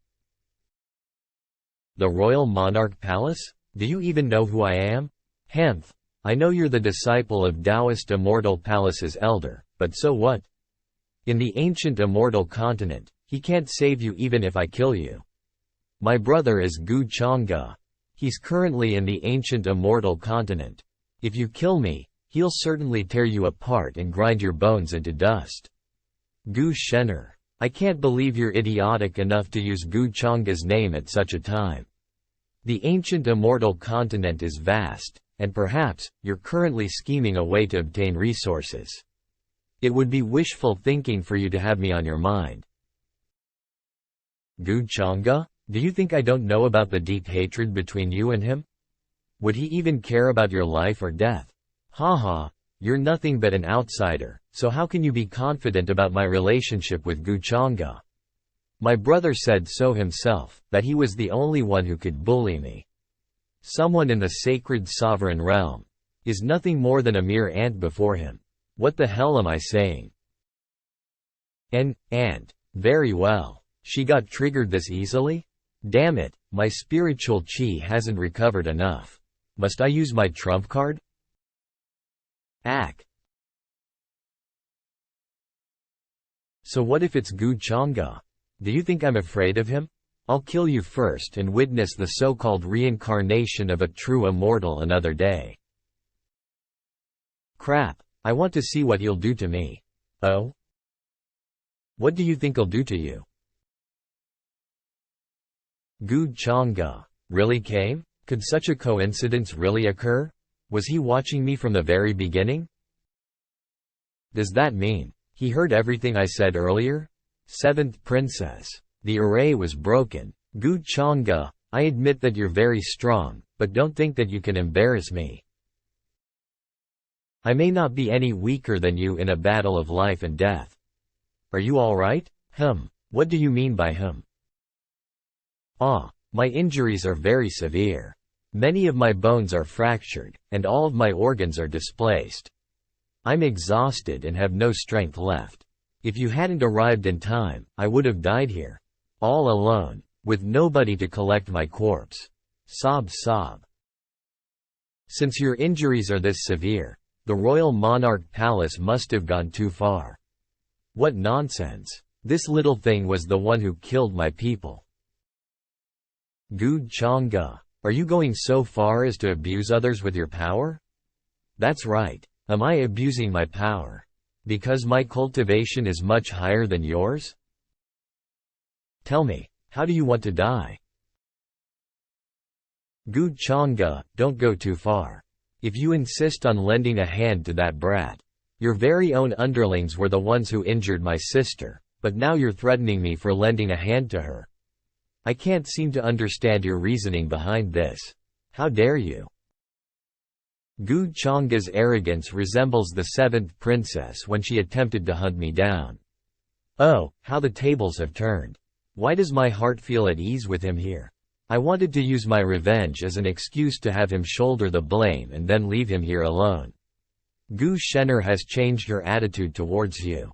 A: The royal monarch palace? Do you even know who I am? Henth, I know you're the disciple of Taoist Immortal Palace's elder, but so what? In the ancient immortal continent, he can't save you even if I kill you. My brother is Gu Changge. He's currently in the ancient immortal continent. If you kill me, he'll certainly tear you apart and grind your bones into dust. Gu Shen'er. I can't believe you're idiotic enough to use Gu Changge's name at such a time. The ancient immortal continent is vast, and perhaps, you're currently scheming a way to obtain resources. It would be wishful thinking for you to have me on your mind. Gu Changge? Do you think I don't know about the deep hatred between you and him? Would he even care about your life or death? Haha, you're nothing but an outsider, so how can you be confident about my relationship with Gu Changge? My brother said so himself, that he was the only one who could bully me. Someone in the sacred sovereign realm is nothing more than a mere ant before him. What the hell am I saying? An ant. Very well. She got triggered this easily? Damn it, my spiritual chi hasn't recovered enough. Must I use my trump card? Ack. So what if it's Gu Changge? Do you think I'm afraid of him? I'll kill you first and witness the so-called reincarnation of a true immortal another day. Crap, I want to see what he'll do to me. Oh? What do you think he'll do to you? Gu Changge really came? Could such a coincidence really occur? Was he watching me from the very beginning? Does that mean he heard everything I said earlier? Seventh Princess. The array was broken. Gu Changge, I admit that you're very strong, but don't think that you can embarrass me. I may not be any weaker than you in a battle of life and death. Are you alright? What do you mean by my injuries are very severe. Many of my bones are fractured, and all of my organs are displaced. I'm exhausted and have no strength left. If you hadn't arrived in time, I would have died here. All alone, with nobody to collect my corpse. Sob sob. Since your injuries are this severe, the royal monarch palace must have gone too far. What nonsense. This little thing was the one who killed my people. Gu Changge, are you going so far as to abuse others with your power? That's right. Am I abusing my power? Because my cultivation is much higher than yours? Tell me, how do you want to die? Gu Changge, don't go too far. If you insist on lending a hand to that brat. Your very own underlings were the ones who injured my sister, but now you're threatening me for lending a hand to her. I can't seem to understand your reasoning behind this. How dare you? Gu Changge's arrogance resembles the seventh princess when she attempted to hunt me down. Oh, how the tables have turned. Why does my heart feel at ease with him here? I wanted to use my revenge as an excuse to have him shoulder the blame and then leave him here alone. Gu Shen'er has changed her attitude towards you.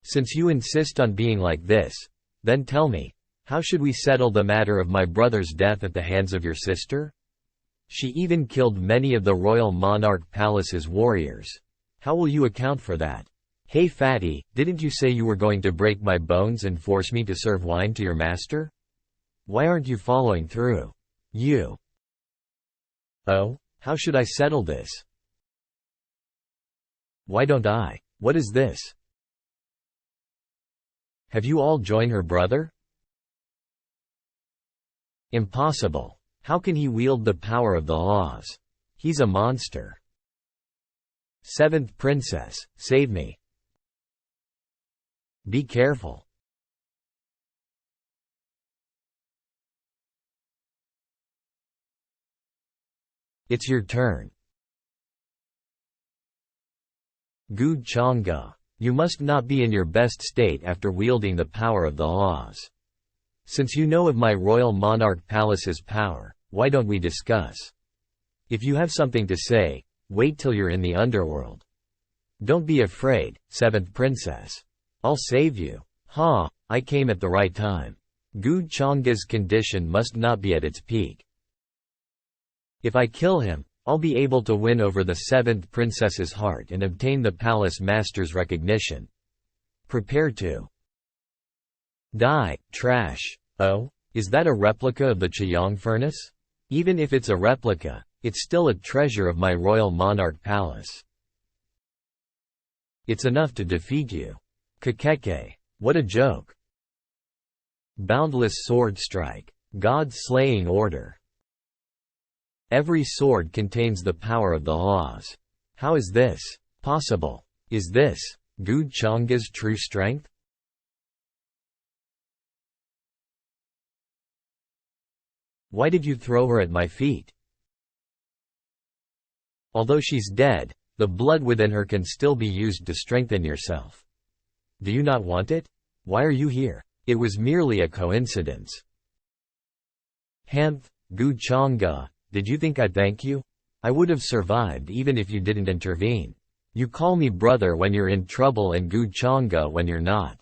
A: Since you insist on being like this, then tell me, how should we settle the matter of my brother's death at the hands of your sister? She even killed many of the royal monarch palace's warriors. How will you account for that? Hey fatty, didn't you say you were going to break my bones and force me to serve wine to your master? Why aren't you following through? Oh, how should I settle this? Why don't I? What is this? Have you all joined her brother? Impossible. How can he wield the power of the laws? He's a monster. Seventh Princess, save me. Be careful. It's your turn. Gu Chang'e. You must not be in your best state after wielding the power of the laws. Since you know of my royal monarch palace's power, why don't we discuss? If you have something to say, wait till you're in the underworld. Don't be afraid, 7th princess. I'll save you. Ha, I came at the right time. Gu Chang'e's condition must not be at its peak. If I kill him, I'll be able to win over the 7th princess's heart and obtain the palace master's recognition. Prepare to die, trash. Oh, is that a replica of the Chiyang furnace? Even if it's a replica, it's still a treasure of my royal monarch palace. It's enough to defeat you. Kakeke. What a joke. Boundless sword strike. God-slaying order. Every sword contains the power of the laws. How is this possible? Is this Gu Chang'e's true strength? Why did you throw her at my feet? Although she's dead, the blood within her can still be used to strengthen yourself. Do you not want it? Why are you here? It was merely a coincidence. Hanth, Gu Chang'e, did you think I'd thank you? I would have survived even if you didn't intervene. You call me brother when you're in trouble and Gu Chang'e when you're not.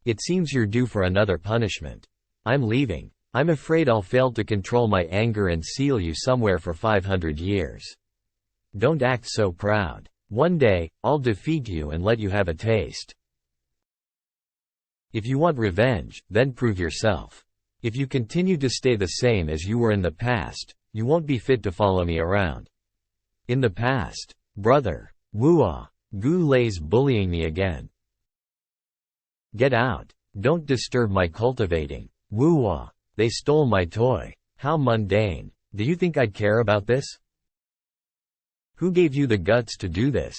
A: It seems you're due for another punishment. I'm leaving. I'm afraid I'll fail to control my anger and seal you somewhere for 500 years. Don't act so proud. One day, I'll defeat you and let you have a taste. If you want revenge, then prove yourself. If you continue to stay the same as you were in the past, you won't be fit to follow me around. In the past, brother, Wua, Gu Lei's bullying me again. Get out. Don't disturb my cultivating. Wua, they stole my toy. How mundane. Do you think I'd care about this? Who gave you the guts to do this?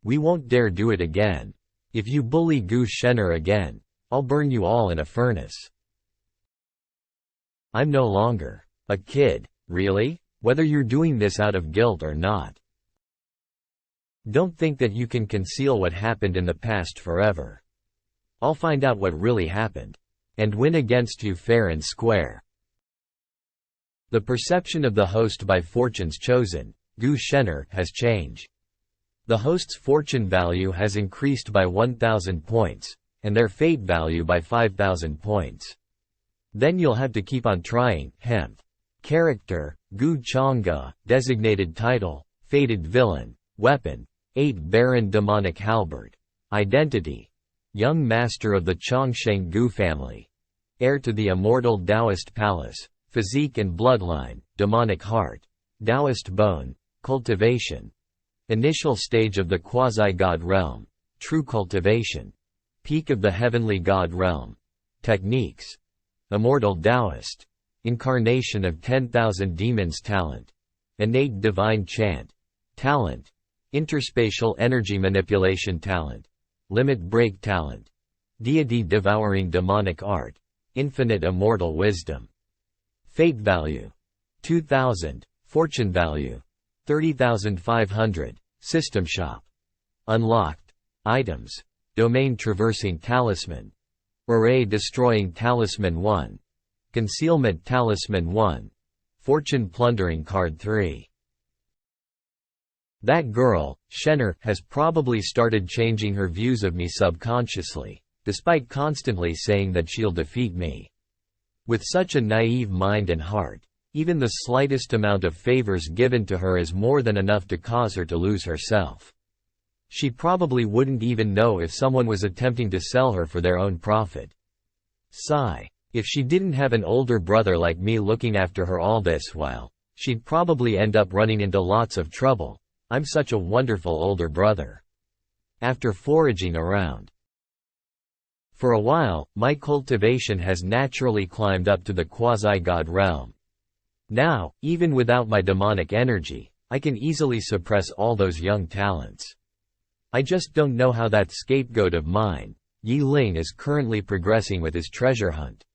A: We won't dare do it again. If you bully Gu Shen'er again, I'll burn you all in a furnace. I'm no longer a kid, really? Whether you're doing this out of guilt or not. Don't think that you can conceal what happened in the past forever. I'll find out what really happened. And win against you fair and square. The perception of the host by fortunes chosen, Gu Shen'er, has changed. The host's fortune value has increased by 1,000 points, and their fate value by 5,000 points. Then you'll have to keep on trying. Hemp. Character, Gu Chang'e. Designated title, Fated Villain. Weapon, 8 Baron Demonic Halberd. Identity, young master of the Chongsheng Gu family. Heir to the immortal Taoist palace. Physique and bloodline, demonic heart. Taoist bone, cultivation. Initial stage of the quasi-god realm. True cultivation. Peak of the heavenly god realm. Techniques. Immortal Taoist. Incarnation of 10,000 demons. Talent. Innate divine chant. Talent. Interspatial energy manipulation. Talent. Limit break. Talent. Deity devouring demonic art. Infinite immortal wisdom. Fate value, 2,000. Fortune value, 30,500. System shop. Unlocked. Items. Domain traversing talisman. Array destroying talisman 1. Concealment talisman 1. Fortune plundering card 3. That girl, Shen'er, has probably started changing her views of me subconsciously, despite constantly saying that she'll defeat me. With such a naive mind and heart, even the slightest amount of favors given to her is more than enough to cause her to lose herself. She probably wouldn't even know if someone was attempting to sell her for their own profit. Sigh. If she didn't have an older brother like me looking after her all this while, she'd probably end up running into lots of trouble. I'm such a wonderful older brother. After foraging around for a while, my cultivation has naturally climbed up to the quasi-god realm. Now, even without my demonic energy, I can easily suppress all those young talents. I just don't know how that scapegoat of mine, Yi Ling is currently progressing with his treasure hunt.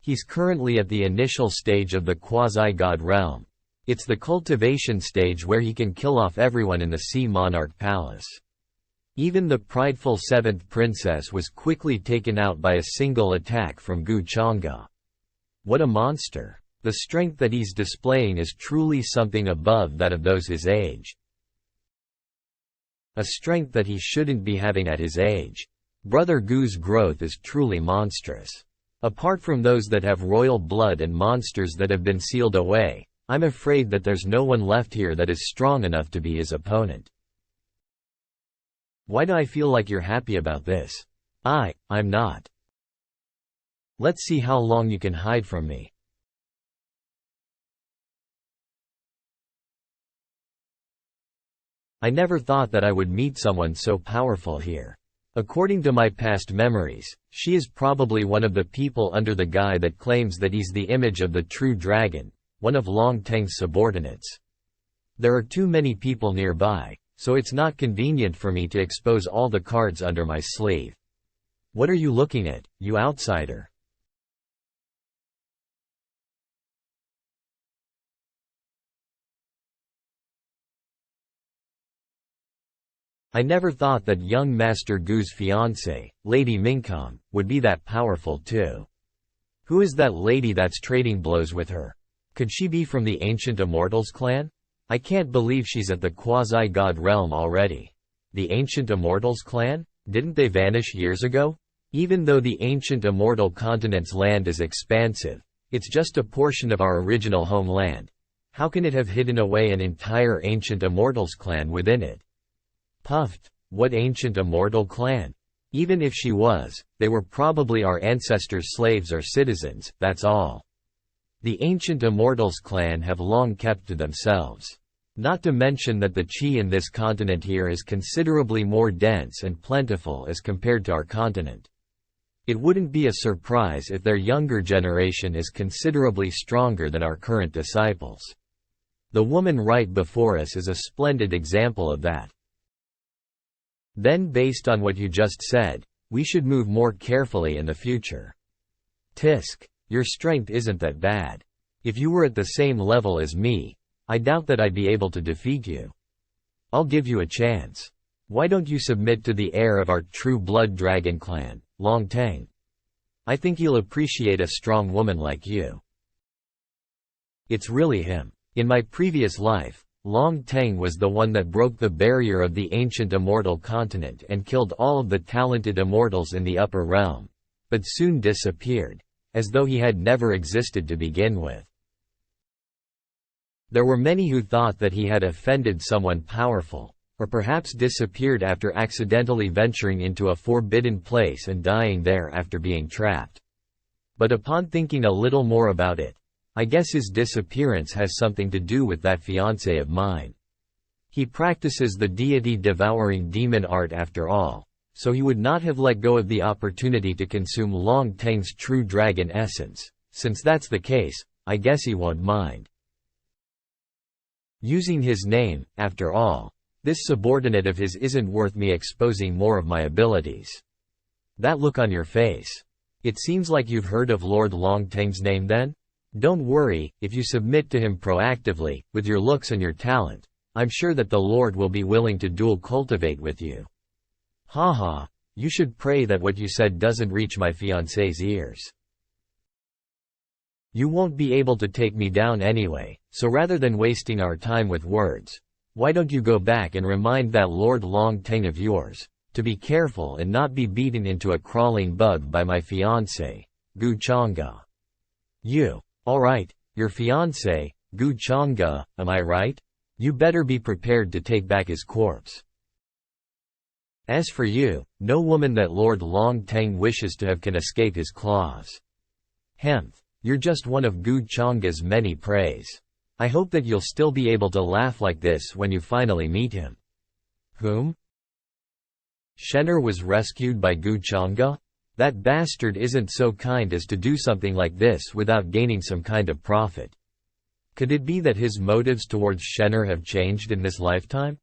A: He's currently at the initial stage of the quasi-god realm. It's the cultivation stage where he can kill off everyone in the Sea Monarch Palace. Even the prideful 7th princess was quickly taken out by a single attack from Gu Chang'e. What a monster! The strength that he's displaying is truly something above that of those his age. A strength that he shouldn't be having at his age. Brother Gu's growth is truly monstrous. Apart from those that have royal blood and monsters that have been sealed away, I'm afraid that there's no one left here that is strong enough to be his opponent. Why do I feel like you're happy about this? I'm not. Let's see how long you can hide from me. I never thought that I would meet someone so powerful here. According to my past memories, she is probably one of the people under the guy that claims that he's the image of the true dragon, one of Long Teng's subordinates. There are too many people nearby, so it's not convenient for me to expose all the cards under my sleeve. What are you looking at, you outsider? I never thought that young Master Gu's fiancée, Lady Mingkong, would be that powerful too. Who is that lady that's trading blows with her? Could she be from the Ancient Immortals clan? I can't believe she's at the quasi-god realm already. The Ancient Immortals clan? Didn't they vanish years ago? Even though the Ancient Immortal continent's land is expansive, it's just a portion of our original homeland. How can it have hidden away an entire Ancient Immortals clan within it? Puffed. What Ancient Immortal clan? Even if she was, they were probably our ancestors' slaves or citizens, that's all. The Ancient Immortals clan have long kept to themselves. Not to mention that the qi in this continent here is considerably more dense and plentiful as compared to our continent. It wouldn't be a surprise if their younger generation is considerably stronger than our current disciples. The woman right before us is a splendid example of that. Then based on what you just said, we should move more carefully in the future. Tisk. Your strength isn't that bad. If you were at the same level as me, I doubt that I'd be able to defeat you. I'll give you a chance. Why don't you submit to the heir of our true blood dragon clan, Long Teng? I think he'll appreciate a strong woman like you. It's really him. In my previous life, Long Teng was the one that broke the barrier of the ancient immortal continent and killed all of the talented immortals in the upper realm, but soon disappeared, as though he had never existed to begin with. There were many who thought that he had offended someone powerful, or perhaps disappeared after accidentally venturing into a forbidden place and dying there after being trapped. But upon thinking a little more about it, I guess his disappearance has something to do with that fiancé of mine. He practices the deity-devouring demon art after all, so he would not have let go of the opportunity to consume Long Teng's true dragon essence. Since that's the case, I guess he won't mind using his name. After all, this subordinate of his isn't worth me exposing more of my abilities. That look on your face. It seems like you've heard of Lord Long Teng's name then? Don't worry, if you submit to him proactively, with your looks and your talent, I'm sure that the Lord will be willing to dual cultivate with you. Haha, you should pray that what you said doesn't reach my fiancé's ears. You won't be able to take me down anyway, so rather than wasting our time with words, why don't you go back and remind that Lord Long Teng of yours, to be careful and not be beaten into a crawling bug by my fiancé, Gu Chang'e. You. Alright, your fiancé, Gu Chang'e, am I right? You better be prepared to take back his corpse. As for you, no woman that Lord Long Teng wishes to have can escape his claws. Hemph, you're just one of Gu Chang'e's many preys. I hope that you'll still be able to laugh like this when you finally meet him. Whom? Shen'er was rescued by Gu Chang'e? That bastard isn't so kind as to do something like this without gaining some kind of profit. Could it be that his motives towards Shen'er have changed in this lifetime?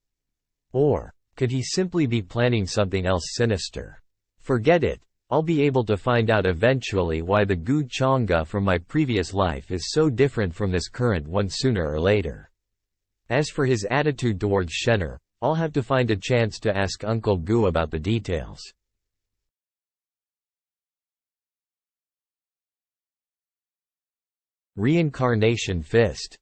A: Or could he simply be planning something else sinister? Forget it. I'll be able to find out eventually why the Gu Chang'e from my previous life is so different from this current one sooner or later. As for his attitude towards Shen'er, I'll have to find a chance to ask Uncle Gu about the details. Reincarnation Fist.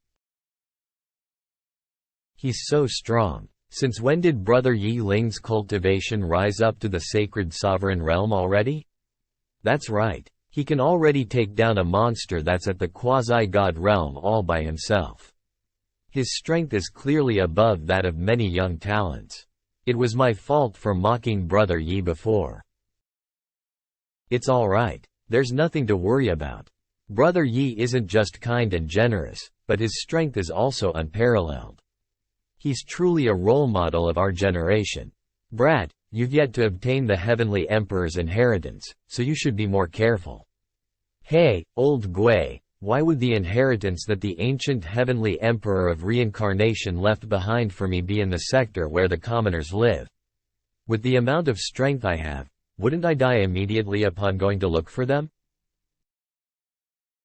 A: He's so strong. Since when did Brother Yi Ling's cultivation rise up to the sacred sovereign realm already? That's right. He can already take down a monster that's at the quasi-god realm all by himself. His strength is clearly above that of many young talents. It was my fault for mocking Brother Yi before. It's alright. There's nothing to worry about. Brother Yi isn't just kind and generous, but his strength is also unparalleled. He's truly a role model of our generation. Brat, you've yet to obtain the Heavenly Emperor's inheritance, so you should be more careful. Hey, old Gui, why would the inheritance that the ancient Heavenly Emperor of Reincarnation left behind for me be in the sector where the commoners live? With the amount of strength I have, wouldn't I die immediately upon going to look for them?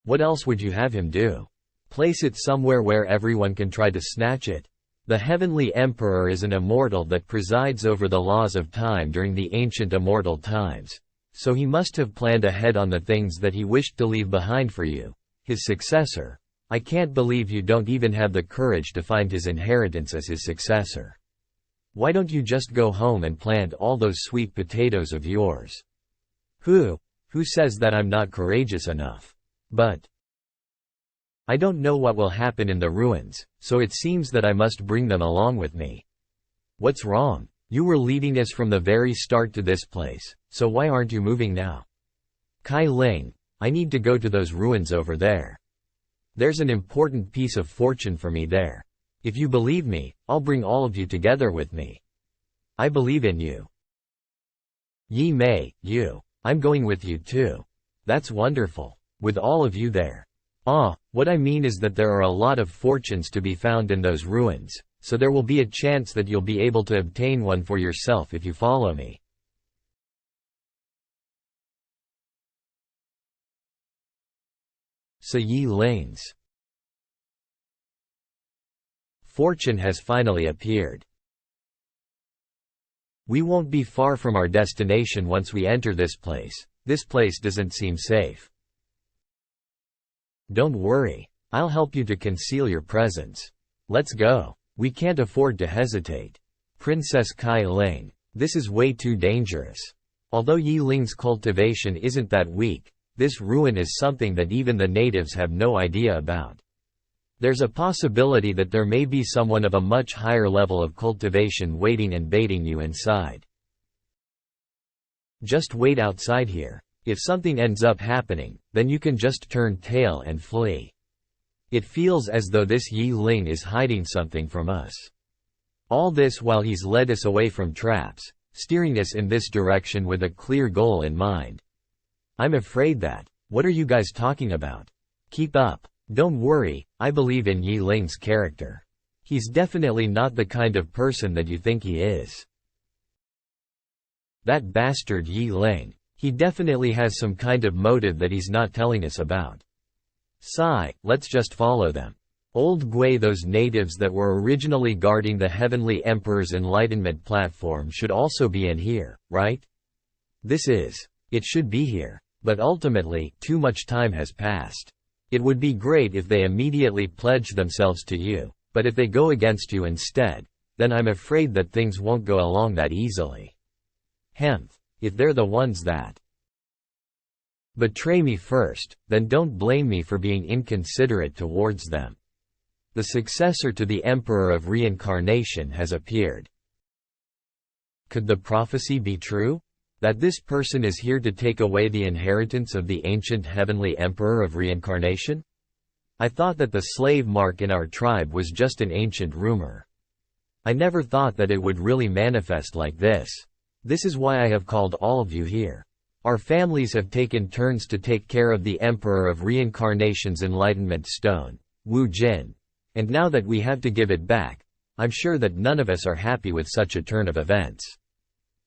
A: What else would you have him do? Place it somewhere where everyone can try to snatch it? The Heavenly Emperor is an immortal that presides over the laws of time during the ancient immortal times, so he must have planned ahead on the things that he wished to leave behind for you, his successor. I can't believe you don't even have the courage to find his inheritance as his successor. Why don't you just go home and plant all those sweet potatoes of yours? Who says that I'm not courageous enough? But I don't know what will happen in the ruins, so it seems that I must bring them along with me. What's wrong? You were leading us from the very start to this place, so why aren't you moving now? Kai Ling, I need to go to those ruins over there. There's an important piece of fortune for me there. If you believe me, I'll bring all of you together with me. I believe in you. Yi Mei, I'm going with you too. That's wonderful. With all of you there. What I mean is that there are a lot of fortunes to be found in those ruins, so there will be a chance that you'll be able to obtain one for yourself if you follow me. So Yi Ling's fortune has finally appeared. We won't be far from our destination once we enter this place. This place doesn't seem safe. Don't worry. I'll help you to conceal your presence. Let's go. We can't afford to hesitate. Princess Kai Ling, this is way too dangerous. Although Yi Ling's cultivation isn't that weak, this ruin is something that even the natives have no idea about. There's a possibility that there may be someone of a much higher level of cultivation waiting and baiting you inside. Just wait outside here. If something ends up happening, then you can just turn tail and flee. It feels as though this Yi Ling is hiding something from us. All this while he's led us away from traps, steering us in this direction with a clear goal in mind. I'm afraid that. What are you guys talking about? Keep up. Don't worry, I believe in Yi Ling's character. He's definitely not the kind of person that you think he is. That bastard Yi Ling. He definitely has some kind of motive that he's not telling us about. Sigh, let's just follow them. Old Gui, those natives that were originally guarding the Heavenly Emperor's enlightenment platform should also be in here, right? It should be here. But ultimately, too much time has passed. It would be great if they immediately pledged themselves to you, but if they go against you instead, then I'm afraid that things won't go along that easily. If they're the ones that betray me first, then don't blame me for being inconsiderate towards them. The successor to the Emperor of Reincarnation has appeared. Could the prophecy be true? That this person is here to take away the inheritance of the ancient Heavenly Emperor of Reincarnation? I thought that the slave mark in our tribe was just an ancient rumor. I never thought that it would really manifest like this. This is why I have called all of you here. Our families have taken turns to take care of the Emperor of Reincarnation's Enlightenment Stone, Wu Jin, and now that we have to give it back, I'm sure that none of us are happy with such a turn of events.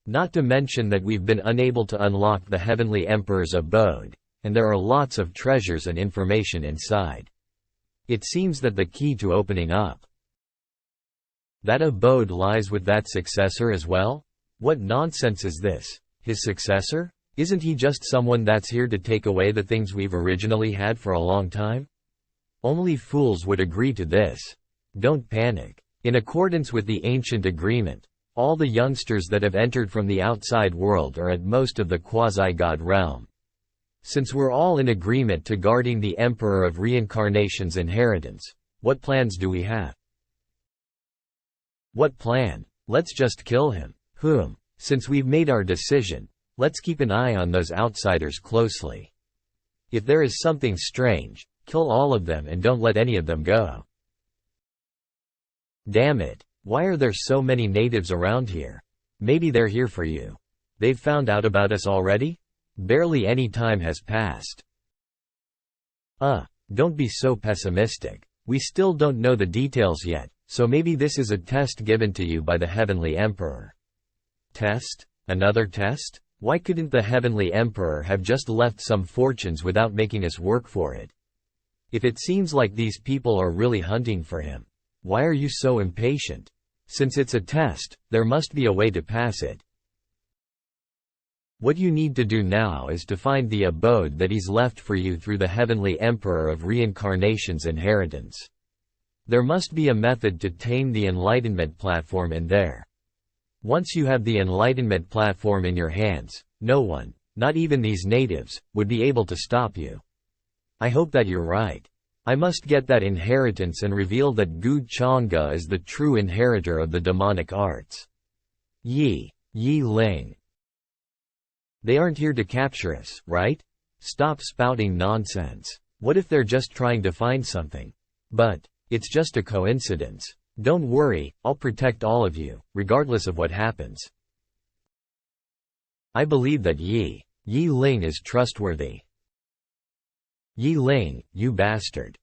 A: Not to mention that we've been unable to unlock the Heavenly Emperor's abode, and there are lots of treasures and information inside. It seems that the key to opening up that abode lies with that successor as well? What nonsense is this? His successor? Isn't he just someone that's here to take away the things we've originally had for a long time? Only fools would agree to this. Don't panic. In accordance with the ancient agreement, all the youngsters that have entered from the outside world are at most of the quasi-god realm. Since we're all in agreement to guarding the Emperor of Reincarnation's inheritance, what plans do we have? What plan? Let's just kill him. Since we've made our decision, let's keep an eye on those outsiders closely. If there is something strange, kill all of them and don't let any of them go. Damn it. Why are there so many natives around here? Maybe they're here for you. They've found out about us already? Barely any time has passed. Don't be so pessimistic. We still don't know the details yet, so maybe this is a test given to you by the Heavenly Emperor. Test? Another test? Why couldn't the Heavenly Emperor have just left some fortunes without making us work for it? If it seems like these people are really hunting for him, why are you so impatient? Since it's a test, there must be a way to pass it. What you need to do now is to find the abode that he's left for you through the Heavenly Emperor of Reincarnation's inheritance. There must be a method to tame the Enlightenment platform in there. Once you have the Enlightenment platform in your hands, no one, not even these natives, would be able to stop you. I hope that you're right. I must get that inheritance and reveal that Gu Chang'e is the true inheritor of the demonic arts. Yi Ling. They aren't here to capture us, right? Stop spouting nonsense. What if they're just trying to find something? But it's just a coincidence. Don't worry, I'll protect all of you, regardless of what happens. I believe that Yi Ling is trustworthy. Yi Ling, you bastard.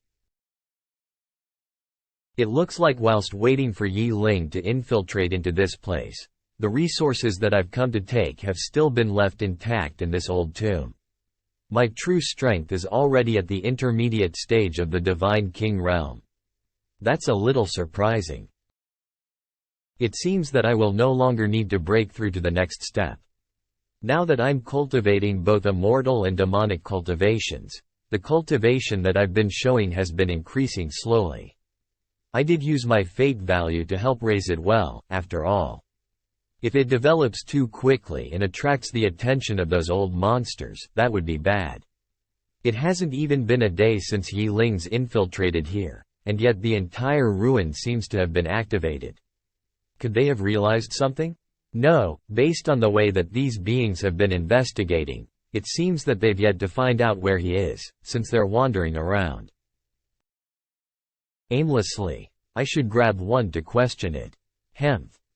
A: It looks like whilst waiting for Yi Ling to infiltrate into this place, the resources that I've come to take have still been left intact in this old tomb. My true strength is already at the intermediate stage of the Divine King realm. That's a little surprising. It seems that I will no longer need to break through to the next step. Now that I'm cultivating both immortal and demonic cultivations, the cultivation that I've been showing has been increasing slowly. I did use my fate value to help raise it well, after all. If it develops too quickly and attracts the attention of those old monsters, that would be bad. It hasn't even been a day since Yi Ling's infiltrated here, and yet the entire ruin seems to have been activated. Could they have realized something? No, based on the way that these beings have been investigating, it seems that they've yet to find out where he is, since they're wandering around aimlessly. I should grab one to question it.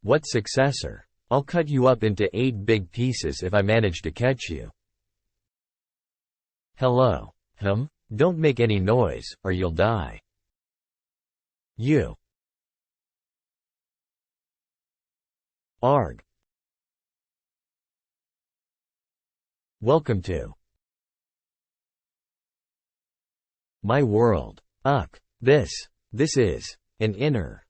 A: What successor? I'll cut you up into 8 big pieces if I manage to catch you. Hello. Don't make any noise, or you'll die. You. Arg. Welcome to my world. This is an inner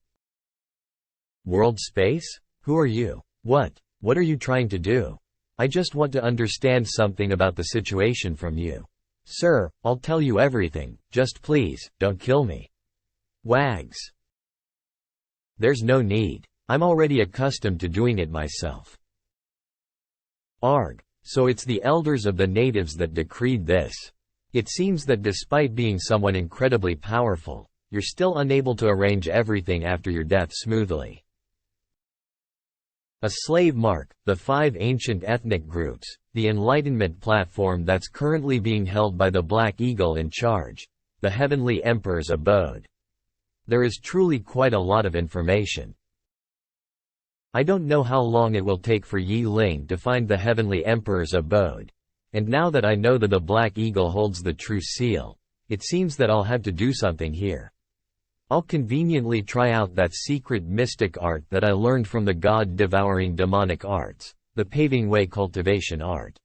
A: world space? Who are you? What are you trying to do? I just want to understand something about the situation from you. Sir, I'll tell you everything, just please, don't kill me. Wags. There's no need. I'm already accustomed to doing it myself. Arg. So it's the elders of the natives that decreed this. It seems that despite being someone incredibly powerful, you're still unable to arrange everything after your death smoothly. A slave mark, the 5 ancient ethnic groups, the Enlightenment platform that's currently being held by the Black Eagle in charge, the Heavenly Emperor's abode. There is truly quite a lot of information. I don't know how long it will take for Yi Ling to find the Heavenly Emperor's abode, and now that I know that the Black Eagle holds the true seal, it seems that I'll have to do something here. I'll conveniently try out that secret mystic art that I learned from the god-devouring demonic arts, the paving way cultivation art.